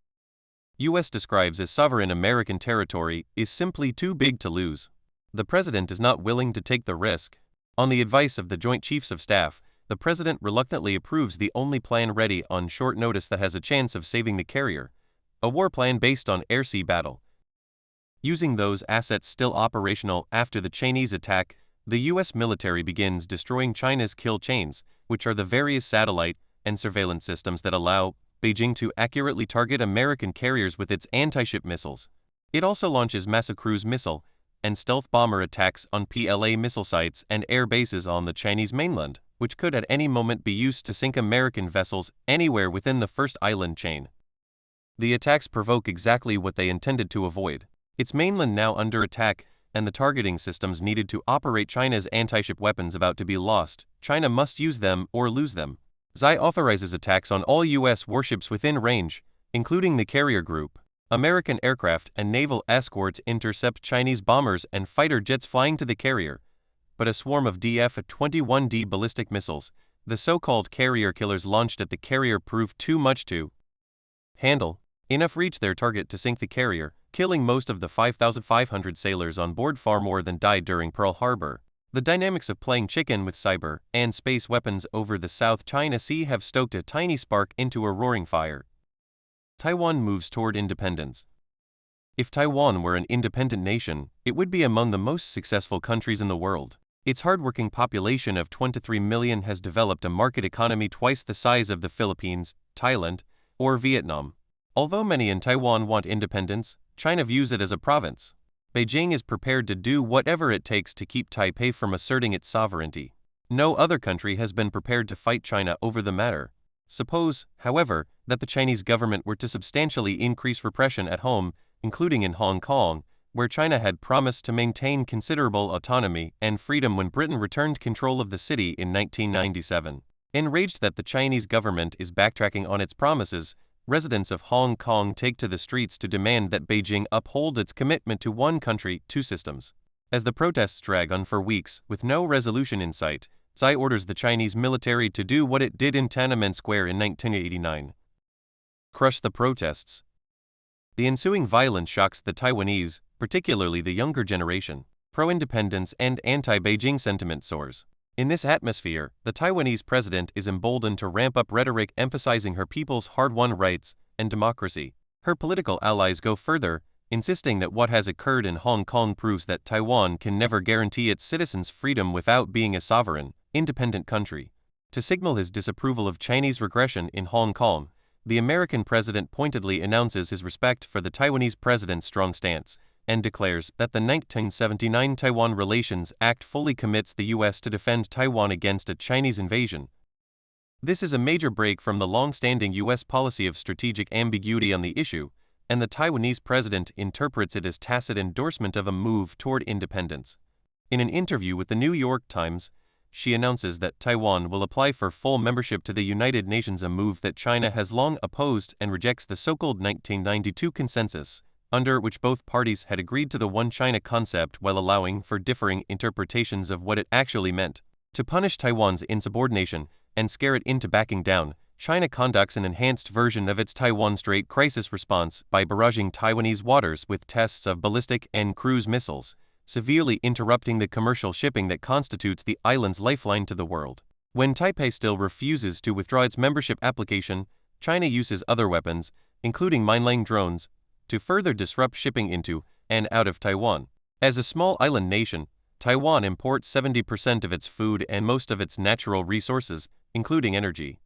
U.S. describes as sovereign American territory, is simply too big to lose. The president is not willing to take the risk. On the advice of the Joint Chiefs of Staff, the president reluctantly approves the only plan ready on short notice that has a chance of saving the carrier, a war plan based on air-sea battle. Using those assets still operational after the Chinese attack, the U.S. military begins destroying China's kill chains, which are the various satellite and surveillance systems that allow Beijing to accurately target American carriers with its anti-ship missiles. It also launches massive cruise missile and stealth bomber attacks on PLA missile sites and air bases on the Chinese mainland, which could at any moment be used to sink American vessels anywhere within the first island chain. The attacks provoke exactly what they intended to avoid. Its mainland now under attack, and the targeting systems needed to operate China's anti-ship weapons about to be lost. China must use them or lose them. Xi authorizes attacks on all U.S. warships within range, including the carrier group. American aircraft and naval escorts intercept Chinese bombers and fighter jets flying to the carrier, but a swarm of DF-21D ballistic missiles, the so-called carrier killers launched at the carrier, proved too much to handle. Enough reached their target to sink the carrier, killing most of the 5,500 sailors on board, far more than died during Pearl Harbor. The dynamics of playing chicken with cyber and space weapons over the South China Sea have stoked a tiny spark into a roaring fire. Taiwan moves toward independence. If Taiwan were an independent nation, it would be among the most successful countries in the world. Its hardworking population of 23 million has developed a market economy twice the size of the Philippines, Thailand, or Vietnam. Although many in Taiwan want independence, China views it as a province. Beijing is prepared to do whatever it takes to keep Taipei from asserting its sovereignty. No other country has been prepared to fight China over the matter. Suppose, however, that the Chinese government were to substantially increase repression at home, including in Hong Kong, where China had promised to maintain considerable autonomy and freedom when Britain returned control of the city in 1997. Enraged that the Chinese government is backtracking on its promises, residents of Hong Kong take to the streets to demand that Beijing uphold its commitment to one country, two systems. As the protests drag on for weeks with no resolution in sight, Xi orders the Chinese military to do what it did in Tiananmen Square in 1989. Crush the protests. The ensuing violence shocks the Taiwanese, particularly the younger generation. Pro-independence and anti-Beijing sentiment soars. In this atmosphere, the Taiwanese president is emboldened to ramp up rhetoric emphasizing her people's hard-won rights and democracy. Her political allies go further, insisting that what has occurred in Hong Kong proves that Taiwan can never guarantee its citizens freedom without being a sovereign, independent country. To signal his disapproval of Chinese regression in Hong Kong, the American president pointedly announces his respect for the Taiwanese president's strong stance, and declares that the 1979 Taiwan Relations Act fully commits the U.S. to defend Taiwan against a Chinese invasion. This is a major break from the long-standing U.S. policy of strategic ambiguity on the issue, and the Taiwanese president interprets it as tacit endorsement of a move toward independence. In an interview with the New York Times, she announces that Taiwan will apply for full membership to the United Nations, a move that China has long opposed, and rejects the so-called 1992 consensus, under which both parties had agreed to the One China concept while allowing for differing interpretations of what it actually meant. To punish Taiwan's insubordination and scare it into backing down, China conducts an enhanced version of its Taiwan Strait crisis response by barraging Taiwanese waters with tests of ballistic and cruise missiles, severely interrupting the commercial shipping that constitutes the island's lifeline to the world. When Taipei still refuses to withdraw its membership application, China uses other weapons, including mine-laying drones, to further disrupt shipping into and out of Taiwan. As a small island nation, Taiwan imports 70% of its food and most of its natural resources, including energy.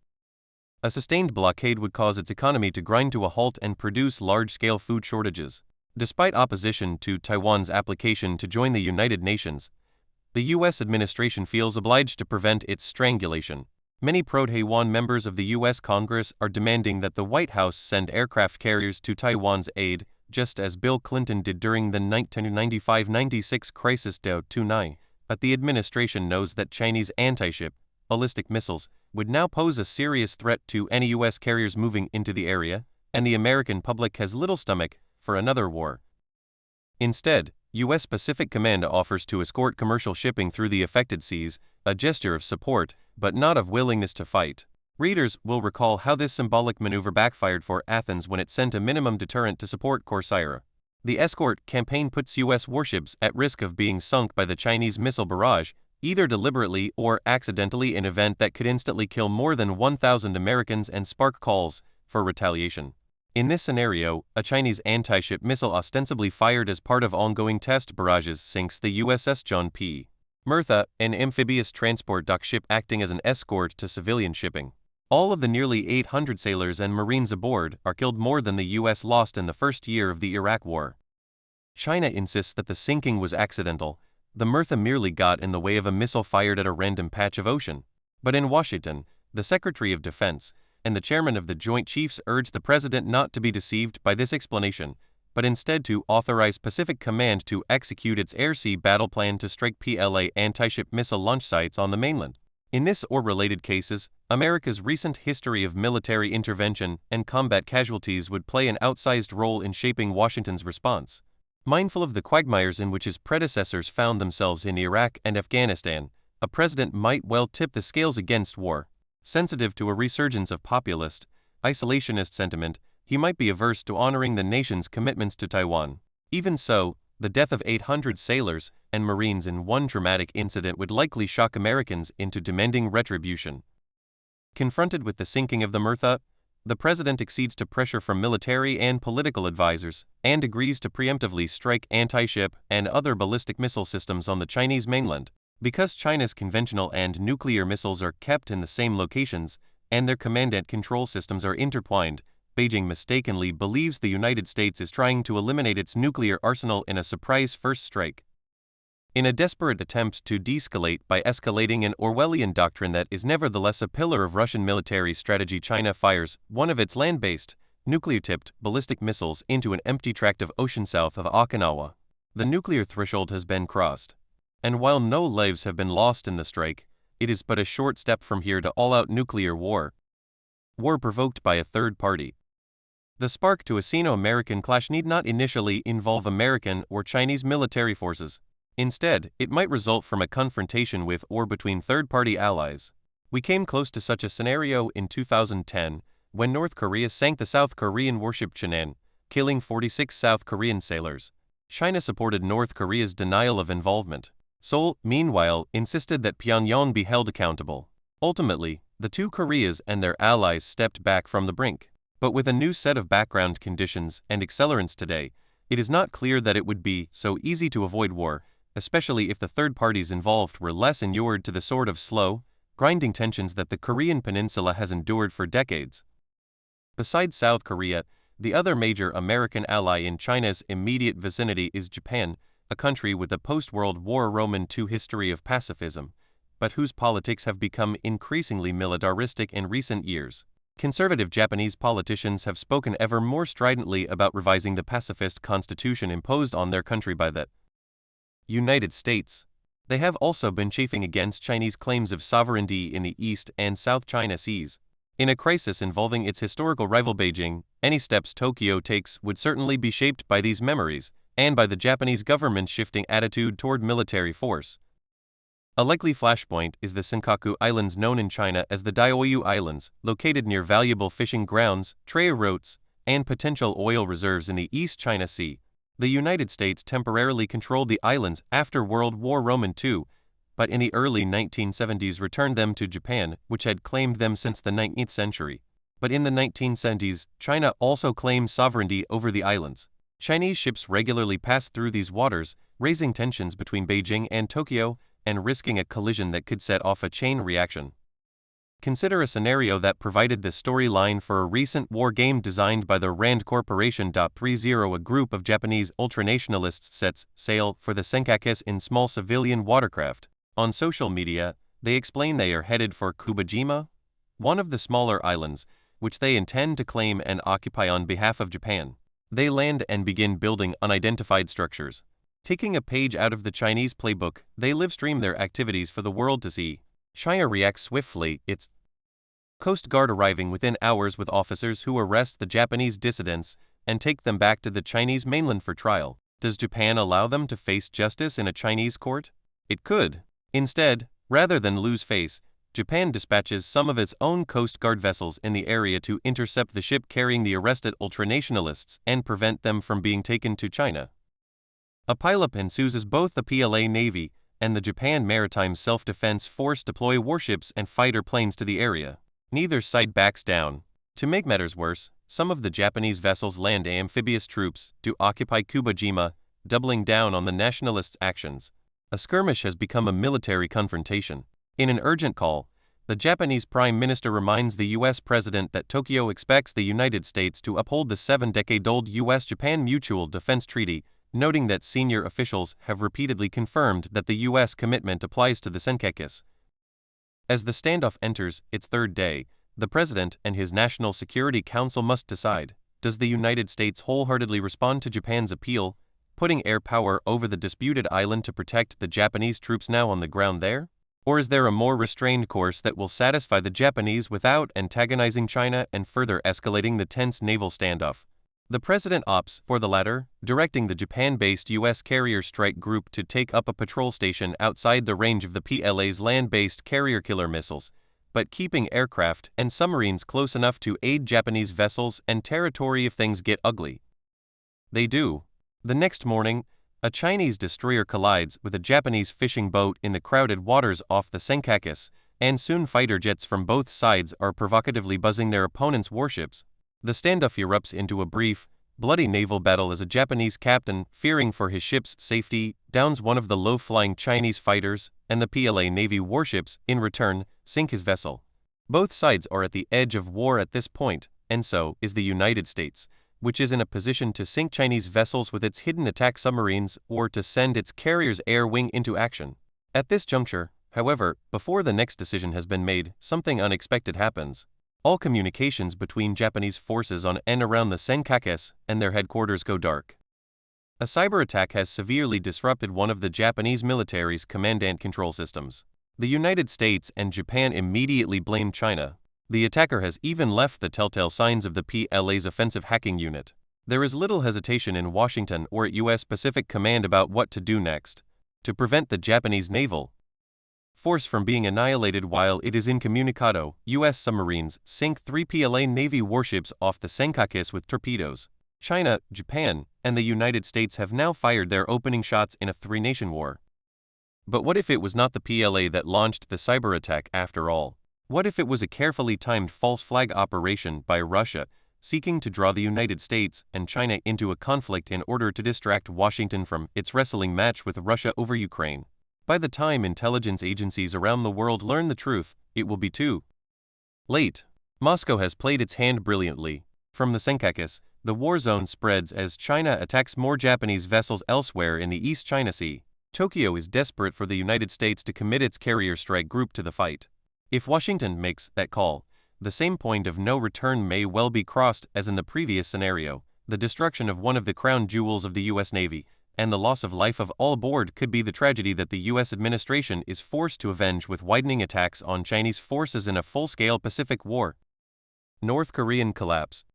A sustained blockade would cause its economy to grind to a halt and produce large-scale food shortages. Despite opposition to Taiwan's application to join the United Nations, the U.S. administration feels obliged to prevent its strangulation. Many pro-Taiwan members of the U.S. Congress are demanding that the White House send aircraft carriers to Taiwan's aid, just as Bill Clinton did during the 1995-96 crisis. But the administration knows that Chinese anti-ship, ballistic missiles, would now pose a serious threat to any U.S. carriers moving into the area, and the American public has little stomach for another war. Instead, U.S. Pacific Command offers to escort commercial shipping through the affected seas, a gesture of support, but not of willingness to fight. Readers will recall how this symbolic maneuver backfired for Athens when it sent a minimum deterrent to support Corsair. The escort campaign puts U.S. warships at risk of being sunk by the Chinese missile barrage, either deliberately or accidentally, an event that could instantly kill more than 1,000 Americans and spark calls for retaliation. In this scenario, a Chinese anti-ship missile ostensibly fired as part of ongoing test barrages sinks the USS John P. Murtha, an amphibious transport dock ship acting as an escort to civilian shipping. All of the nearly 800 sailors and Marines aboard are killed, more than the U.S. lost in the first year of the Iraq War. China insists that the sinking was accidental. The Murtha merely got in the way of a missile fired at a random patch of ocean. But in Washington, the Secretary of Defense and the Chairman of the Joint Chiefs urged the President not to be deceived by this explanation, but instead to authorize Pacific Command to execute its air-sea battle plan to strike PLA anti-ship missile launch sites on the mainland. In this or related cases, America's recent history of military intervention and combat casualties would play an outsized role in shaping Washington's response. Mindful of the quagmires in which his predecessors found themselves in Iraq and Afghanistan, a president might well tip the scales against war. Sensitive to a resurgence of populist, isolationist sentiment, he might be averse to honoring the nation's commitments to Taiwan. Even so, the death of 800 sailors and Marines in one traumatic incident would likely shock Americans into demanding retribution. Confronted with the sinking of the Murtha, the president accedes to pressure from military and political advisors and agrees to preemptively strike anti-ship and other ballistic missile systems on the Chinese mainland. Because China's conventional and nuclear missiles are kept in the same locations and their command and control systems are intertwined, Beijing mistakenly believes the United States is trying to eliminate its nuclear arsenal in a surprise first strike. In a desperate attempt to de-escalate by escalating an Orwellian doctrine that is nevertheless a pillar of Russian military strategy, China fires one of its land-based, nuclear-tipped ballistic missiles into an empty tract of ocean south of Okinawa. The nuclear threshold has been crossed. And while no lives have been lost in the strike, it is but a short step from here to all-out nuclear war. War provoked by a third party. The spark to a Sino-American clash need not initially involve American or Chinese military forces. Instead, it might result from a confrontation with or between third-party allies. We came close to such a scenario in 2010, when North Korea sank the South Korean warship Cheonan, killing 46 South Korean sailors. China supported North Korea's denial of involvement. Seoul, meanwhile, insisted that Pyongyang be held accountable. Ultimately, the two Koreas and their allies stepped back from the brink. But with a new set of background conditions and accelerants today, it is not clear that it would be so easy to avoid war, especially if the third parties involved were less inured to the sort of slow, grinding tensions that the Korean peninsula has endured for decades. Besides South Korea, the other major American ally in China's immediate vicinity is Japan, a country with a post-World War Roman II history of pacifism, but whose politics have become increasingly militaristic in recent years. Conservative Japanese politicians have spoken ever more stridently about revising the pacifist constitution imposed on their country by the United States. They have also been chafing against Chinese claims of sovereignty in the East and South China Seas. In a crisis involving its historical rival Beijing, any steps Tokyo takes would certainly be shaped by these memories and by the Japanese government's shifting attitude toward military force. A likely flashpoint is the Senkaku Islands, known in China as the Diaoyu Islands, located near valuable fishing grounds, trade routes, and potential oil reserves in the East China Sea. The United States temporarily controlled the islands after World War II, but in the early 1970s returned them to Japan, which had claimed them since the 19th century. But in the 1970s, China also claimed sovereignty over the islands. Chinese ships regularly passed through these waters, raising tensions between Beijing and Tokyo, and risking a collision that could set off a chain reaction. Consider a scenario that provided the storyline for a recent war game designed by the Rand Corporation. 30 A group of Japanese ultranationalists sets sail for the Senkakus in small civilian watercraft. On social media, they explain they are headed for Kubajima, one of the smaller islands, which they intend to claim and occupy on behalf of Japan. They land and begin building unidentified structures. Taking a page out of the Chinese playbook, they livestream their activities for the world to see. China reacts swiftly, its Coast Guard arriving within hours with officers who arrest the Japanese dissidents and take them back to the Chinese mainland for trial. Does Japan allow them to face justice in a Chinese court? It could. Instead, rather than lose face, Japan dispatches some of its own Coast Guard vessels in the area to intercept the ship carrying the arrested ultranationalists and prevent them from being taken to China. A pileup ensues as both the PLA Navy and the Japan Maritime Self-Defense Force deploy warships and fighter planes to the area. Neither side backs down. To make matters worse, some of the Japanese vessels land amphibious troops to occupy Kubajima, doubling down on the nationalists' actions. A skirmish has become a military confrontation. In an urgent call, the Japanese Prime Minister reminds the U.S. President that Tokyo expects the United States to uphold the 7-decade-old U.S.-Japan Mutual Defense Treaty, noting that senior officials have repeatedly confirmed that the U.S. commitment applies to the Senkakus. As the standoff enters its third day, the President and his National Security Council must decide: does the United States wholeheartedly respond to Japan's appeal, putting air power over the disputed island to protect the Japanese troops now on the ground there? Or is there a more restrained course that will satisfy the Japanese without antagonizing China and further escalating the tense naval standoff? The President opts for the latter, directing the Japan-based U.S. carrier strike group to take up a patrol station outside the range of the PLA's land-based carrier killer missiles, but keeping aircraft and submarines close enough to aid Japanese vessels and territory if things get ugly. They do. The next morning, a Chinese destroyer collides with a Japanese fishing boat in the crowded waters off the Senkakus, and soon fighter jets from both sides are provocatively buzzing their opponents' warships. The standoff erupts into a brief, bloody naval battle as a Japanese captain, fearing for his ship's safety, downs one of the low-flying Chinese fighters, and the PLA Navy warships, in return, sink his vessel. Both sides are at the edge of war at this point, and so is the United States, which is in a position to sink Chinese vessels with its hidden attack submarines or to send its carrier's air wing into action. At this juncture, however, before the next decision has been made, something unexpected happens. All communications between Japanese forces on and around the Senkakus and their headquarters go dark. A cyber attack has severely disrupted one of the Japanese military's command and control systems. The United States and Japan immediately blame China. The attacker has even left the telltale signs of the PLA's offensive hacking unit. There is little hesitation in Washington or at U.S. Pacific Command about what to do next to prevent the Japanese naval force from being annihilated while it is incommunicado. U.S. submarines sink 3 PLA Navy warships off the Senkakus with torpedoes. China, Japan, and the United States have now fired their opening shots in a three-nation war. But what if it was not the PLA that launched the cyber attack after all? What if it was a carefully timed false flag operation by Russia, seeking to draw the United States and China into a conflict in order to distract Washington from its wrestling match with Russia over Ukraine? By the time intelligence agencies around the world learn the truth, it will be too late. Moscow has played its hand brilliantly. From the Senkakus, the war zone spreads as China attacks more Japanese vessels elsewhere in the East China Sea. Tokyo is desperate for the United States to commit its carrier strike group to the fight. If Washington makes that call, the same point of no return may well be crossed as in the previous scenario. The destruction of one of the crown jewels of the U.S. Navy and the loss of life of all aboard could be the tragedy that the U.S. administration is forced to avenge with widening attacks on Chinese forces in a full-scale Pacific War. North Korean collapse.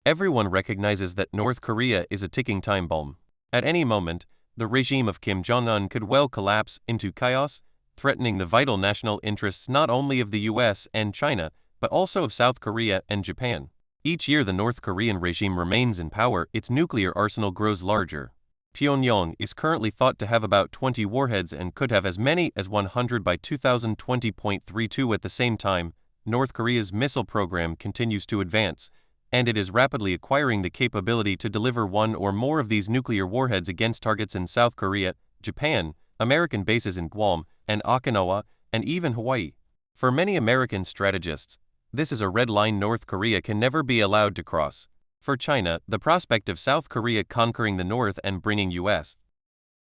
Everyone recognizes that North Korea is a ticking time bomb. At any moment, the regime of Kim Jong-un could well collapse into chaos, threatening the vital national interests not only of the U.S. and China, but also of South Korea and Japan. Each year the North Korean regime remains in power, its nuclear arsenal grows larger. Pyongyang is currently thought to have about 20 warheads and could have as many as 100 by 2020.32. At the same time, North Korea's missile program continues to advance, and it is rapidly acquiring the capability to deliver one or more of these nuclear warheads against targets in South Korea, Japan, American bases in Guam and Okinawa, and even Hawaii. For many American strategists, this is a red line North Korea can never be allowed to cross. For China, the prospect of South Korea conquering the North and bringing U.S.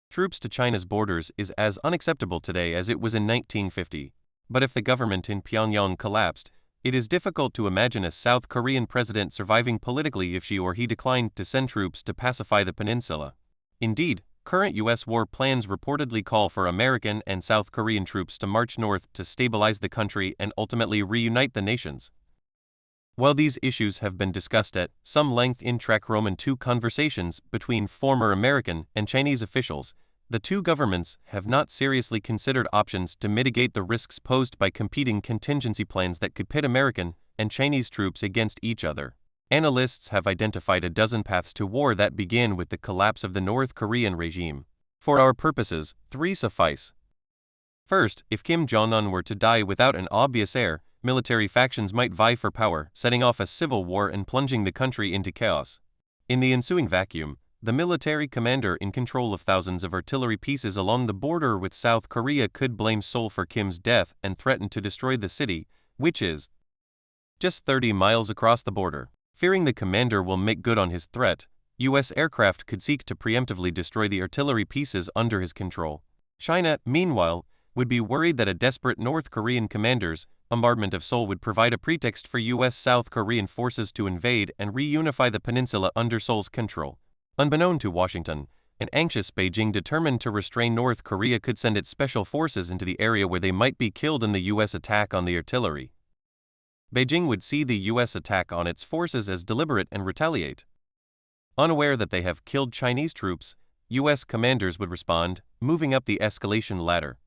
troops to China's borders is as unacceptable today as it was in 1950. But if the government in Pyongyang collapsed, it is difficult to imagine a South Korean president surviving politically if she or he declined to send troops to pacify the peninsula. Indeed, current U.S. war plans reportedly call for American and South Korean troops to march north to stabilize the country and ultimately reunite the nations. While these issues have been discussed at some length in Track Roman II conversations between former American and Chinese officials, the two governments have not seriously considered options to mitigate the risks posed by competing contingency plans that could pit American and Chinese troops against each other. Analysts have identified a dozen paths to war that begin with the collapse of the North Korean regime. For our purposes, 3 suffice. First, if Kim Jong-un were to die without an obvious heir, military factions might vie for power, setting off a civil war and plunging the country into chaos. In the ensuing vacuum, The military commander in control of thousands of artillery pieces along the border with South Korea could blame Seoul for Kim's death and threaten to destroy the city, which is just 30 miles across the border. Fearing the commander will make good on his threat, U.S. aircraft could seek to preemptively destroy the artillery pieces under his control. China, meanwhile, would be worried that a desperate North Korean commander's bombardment of Seoul would provide a pretext for U.S. South Korean forces to invade and reunify the peninsula under Seoul's control. Unbeknown to Washington, an anxious Beijing determined to restrain North Korea could send its special forces into the area where they might be killed in the U.S. attack on the artillery. Beijing would see the U.S. attack on its forces as deliberate and retaliate. Unaware that they have killed Chinese troops, U.S. commanders would respond, moving up the escalation ladder.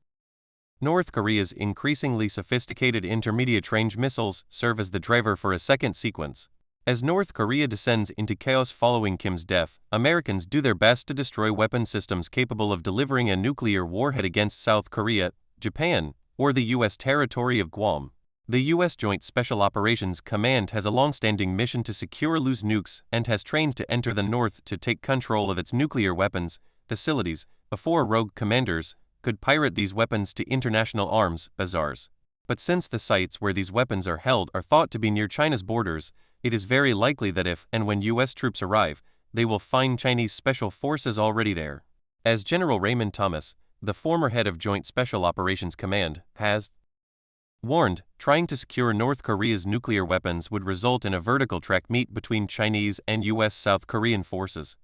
North Korea's increasingly sophisticated intermediate-range missiles serve as the driver for a second sequence. As North Korea descends into chaos following Kim's death, Americans do their best to destroy weapon systems capable of delivering a nuclear warhead against South Korea, Japan, or the U.S. territory of Guam. The U.S. Joint Special Operations Command has a long-standing mission to secure loose nukes and has trained to enter the North to take control of its nuclear weapons facilities before rogue commanders could pirate these weapons to international arms bazaars. But since the sites where these weapons are held are thought to be near China's borders, it is very likely that if and when U.S. troops arrive, they will find Chinese special forces already there. As General Raymond Thomas, the former head of Joint Special Operations Command, has warned, trying to secure North Korea's nuclear weapons would result in a vertical track meet between Chinese and U.S. South Korean forces.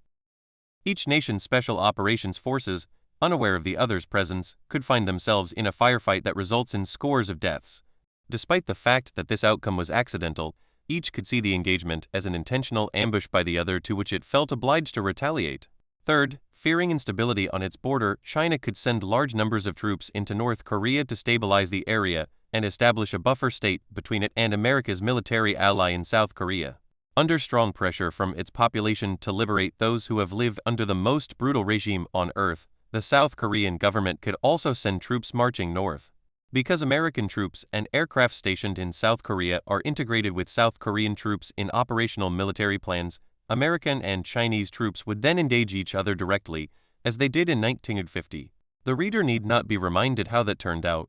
Each nation's special operations forces, unaware of the other's presence, could find themselves in a firefight that results in scores of deaths. Despite the fact that this outcome was accidental, each could see the engagement as an intentional ambush by the other to which it felt obliged to retaliate. Third, fearing instability on its border, China could send large numbers of troops into North Korea to stabilize the area and establish a buffer state between it and America's military ally in South Korea. Under strong pressure from its population to liberate those who have lived under the most brutal regime on earth, the South Korean government could also send troops marching north. Because American troops and aircraft stationed in South Korea are integrated with South Korean troops in operational military plans, American and Chinese troops would then engage each other directly, as they did in 1950. The reader need not be reminded how that turned out.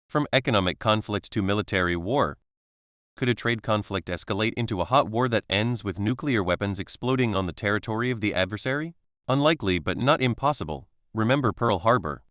From economic conflict to military war. Could a trade conflict escalate into a hot war that ends with nuclear weapons exploding on the territory of the adversary? Unlikely but not impossible. Remember Pearl Harbor.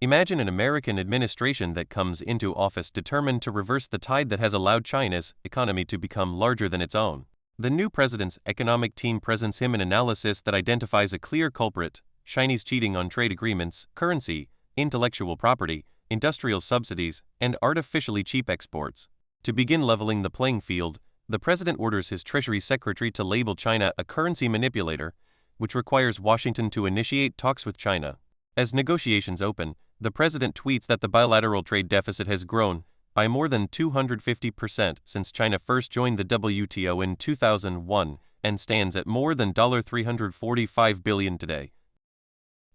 Imagine an American administration that comes into office determined to reverse the tide that has allowed China's economy to become larger than its own. The new president's economic team presents him an analysis that identifies a clear culprit: Chinese cheating on trade agreements, currency, intellectual property, industrial subsidies, and artificially cheap exports. To begin leveling the playing field, the president orders his Treasury Secretary to label China a currency manipulator, which requires Washington to initiate talks with China. As negotiations open, the president tweets that the bilateral trade deficit has grown by more than 250% since China first joined the WTO in 2001 and stands at more than $345 billion today.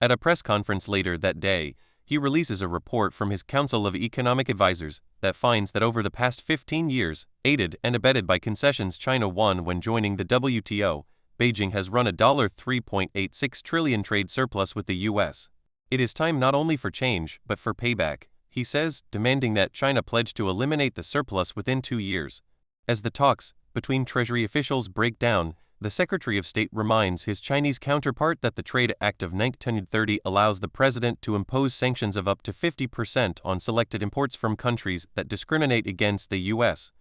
At a press conference later that day, he releases a report from his Council of Economic Advisors that finds that over the past 15 years, aided and abetted by concessions China won when joining the WTO, Beijing has run a $3.86 trillion trade surplus with the U.S. It is time not only for change, but for payback, he says, demanding that China pledge to eliminate the surplus within 2 years. As the talks between Treasury officials break down, the Secretary of State reminds his Chinese counterpart that the Trade Act of 1930 allows the president to impose sanctions of up to 50% on selected imports from countries that discriminate against the U.S.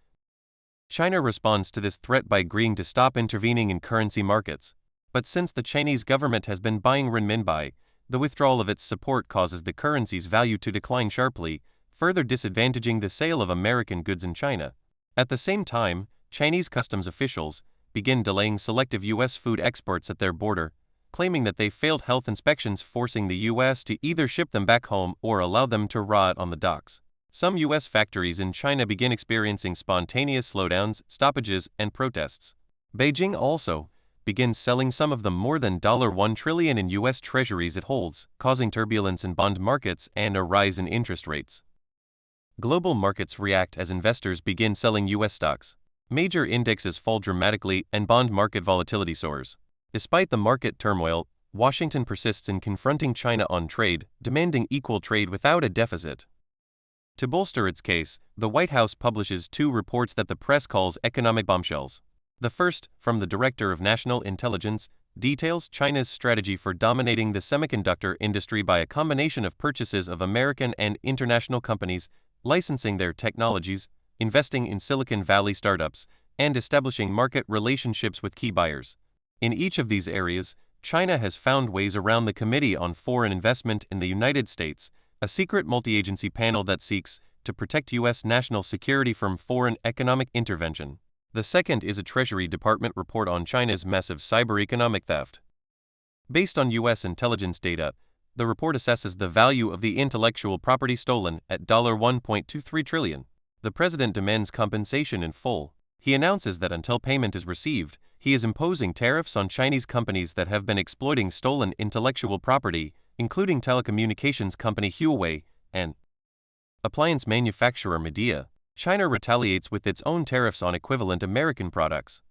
China responds to this threat by agreeing to stop intervening in currency markets. But since the Chinese government has been buying renminbi, the withdrawal of its support causes the currency's value to decline sharply, further disadvantaging the sale of American goods in China. At the same time, Chinese customs officials begin delaying selective U.S. food exports at their border, claiming that they failed health inspections, forcing the U.S. to either ship them back home or allow them to rot on the docks. Some U.S. factories in China begin experiencing spontaneous slowdowns, stoppages, and protests. Beijing also begins selling some of the more than $1 trillion in U.S. treasuries it holds, causing turbulence in bond markets and a rise in interest rates. Global markets react as investors begin selling U.S. stocks. Major indexes fall dramatically and bond market volatility soars. Despite the market turmoil, Washington persists in confronting China on trade, demanding equal trade without a deficit. To bolster its case, the White House publishes two reports that the press calls economic bombshells. The first, from the Director of National Intelligence, details China's strategy for dominating the semiconductor industry by a combination of purchases of American and international companies, licensing their technologies, investing in Silicon Valley startups, and establishing market relationships with key buyers. In each of these areas, China has found ways around the Committee on Foreign Investment in the United States, a secret multi-agency panel that seeks to protect U.S. national security from foreign economic intervention. The second is a Treasury Department report on China's massive cyber-economic theft. Based on U.S. intelligence data, the report assesses the value of the intellectual property stolen at $1.23 trillion. The president demands compensation in full. He announces that until payment is received, he is imposing tariffs on Chinese companies that have been exploiting stolen intellectual property, including telecommunications company Huawei and appliance manufacturer Midea. China retaliates with its own tariffs on equivalent American products.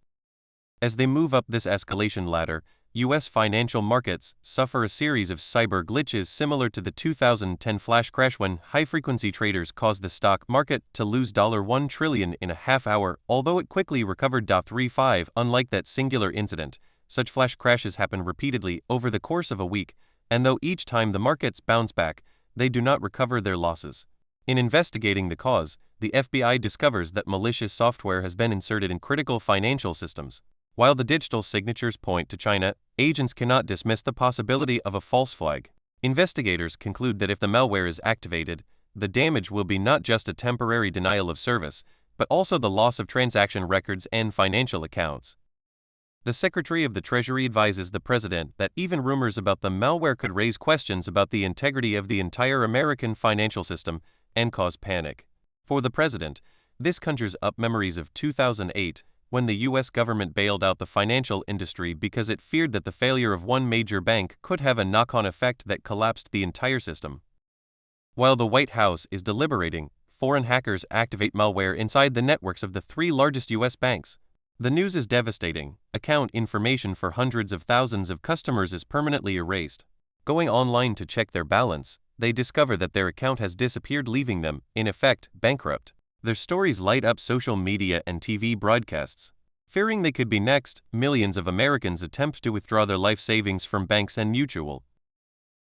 As they move up this escalation ladder, U.S. financial markets suffer a series of cyber glitches similar to the 2010 flash crash when high-frequency traders caused the stock market to lose $1 trillion in a half hour, although it quickly recovered. 35 Unlike that singular incident, such flash crashes happen repeatedly over the course of a week, and though each time the markets bounce back, they do not recover their losses. In investigating the cause, the FBI discovers that malicious software has been inserted in critical financial systems. While the digital signatures point to China, agents cannot dismiss the possibility of a false flag. Investigators conclude that if the malware is activated, the damage will be not just a temporary denial of service, but also the loss of transaction records and financial accounts. The Secretary of the Treasury advises the president that even rumors about the malware could raise questions about the integrity of the entire American financial system and cause panic. For the president, this conjures up memories of 2008, when the U.S. government bailed out the financial industry because it feared that the failure of one major bank could have a knock-on effect that collapsed the entire system. While the White House is deliberating, foreign hackers activate malware inside the networks of the three largest U.S. banks. The news is devastating. Account information for hundreds of thousands of customers is permanently erased. Going online to check their balance, they discover that their account has disappeared, leaving them, in effect, bankrupt. Their stories light up social media and TV broadcasts. Fearing they could be next, millions of Americans attempt to withdraw their life savings from banks and mutual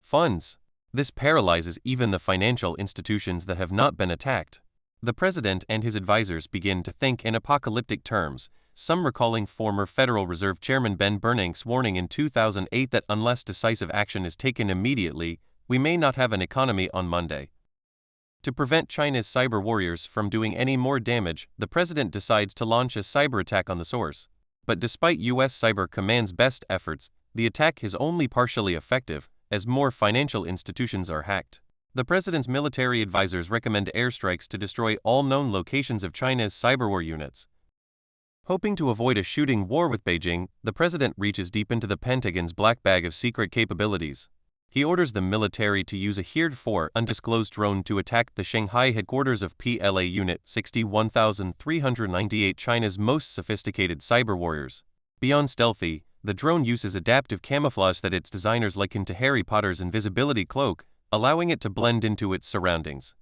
funds. This paralyzes even the financial institutions that have not been attacked. The president and his advisors begin to think in apocalyptic terms, some recalling former Federal Reserve Chairman Ben Bernanke's warning in 2008 that unless decisive action is taken immediately, we may not have an economy on Monday. To prevent China's cyber warriors from doing any more damage, the president decides to launch a cyber attack on the source. But despite U.S. Cyber Command's best efforts, the attack is only partially effective, as more financial institutions are hacked. The president's military advisors recommend airstrikes to destroy all known locations of China's cyberwar units. Hoping to avoid a shooting war with Beijing, the president reaches deep into the Pentagon's black bag of secret capabilities. He orders the military to use a heretofore undisclosed drone to attack the Shanghai headquarters of PLA Unit 61,398, China's most sophisticated cyber warriors. Beyond stealthy, the drone uses adaptive camouflage that its designers liken to Harry Potter's invisibility cloak, allowing it to blend into its surroundings.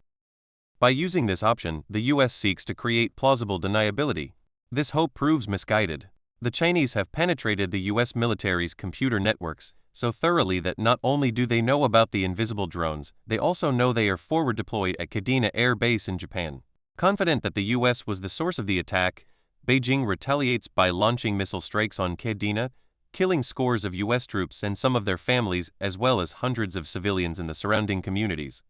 By using this option, the U.S. seeks to create plausible deniability. This hope proves misguided. The Chinese have penetrated the U.S. military's computer networks so thoroughly that not only do they know about the invisible drones, they also know they are forward deployed at Kadena Air Base in Japan. Confident that the U.S. was the source of the attack, Beijing retaliates by launching missile strikes on Kadena, killing scores of U.S. troops and some of their families, as well as hundreds of civilians in the surrounding communities.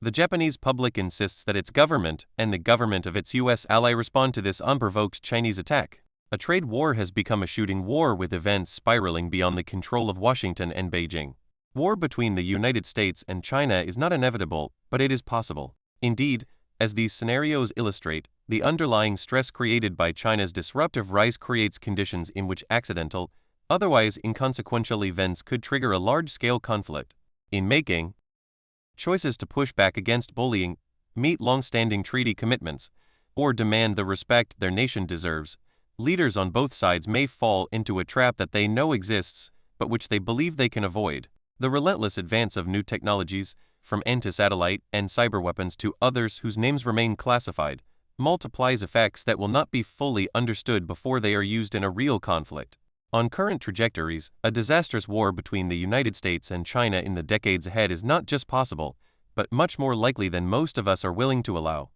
The Japanese public insists that its government and the government of its U.S. ally respond to this unprovoked Chinese attack. A trade war has become a shooting war, with events spiraling beyond the control of Washington and Beijing. War between the United States and China is not inevitable, but it is possible. Indeed, as these scenarios illustrate, the underlying stress created by China's disruptive rise creates conditions in which accidental, otherwise inconsequential events could trigger a large-scale conflict. In making choices to push back against bullying, meet long-standing treaty commitments, or demand the respect their nation deserves, Leaders on both sides may fall into a trap that they know exists, but which they believe they can avoid. The relentless advance of new technologies, from anti-satellite and cyber weapons to others whose names remain classified, multiplies effects that will not be fully understood before they are used in a real conflict. On current trajectories, a disastrous war between the United States and China in the decades ahead is not just possible, but much more likely than most of us are willing to allow.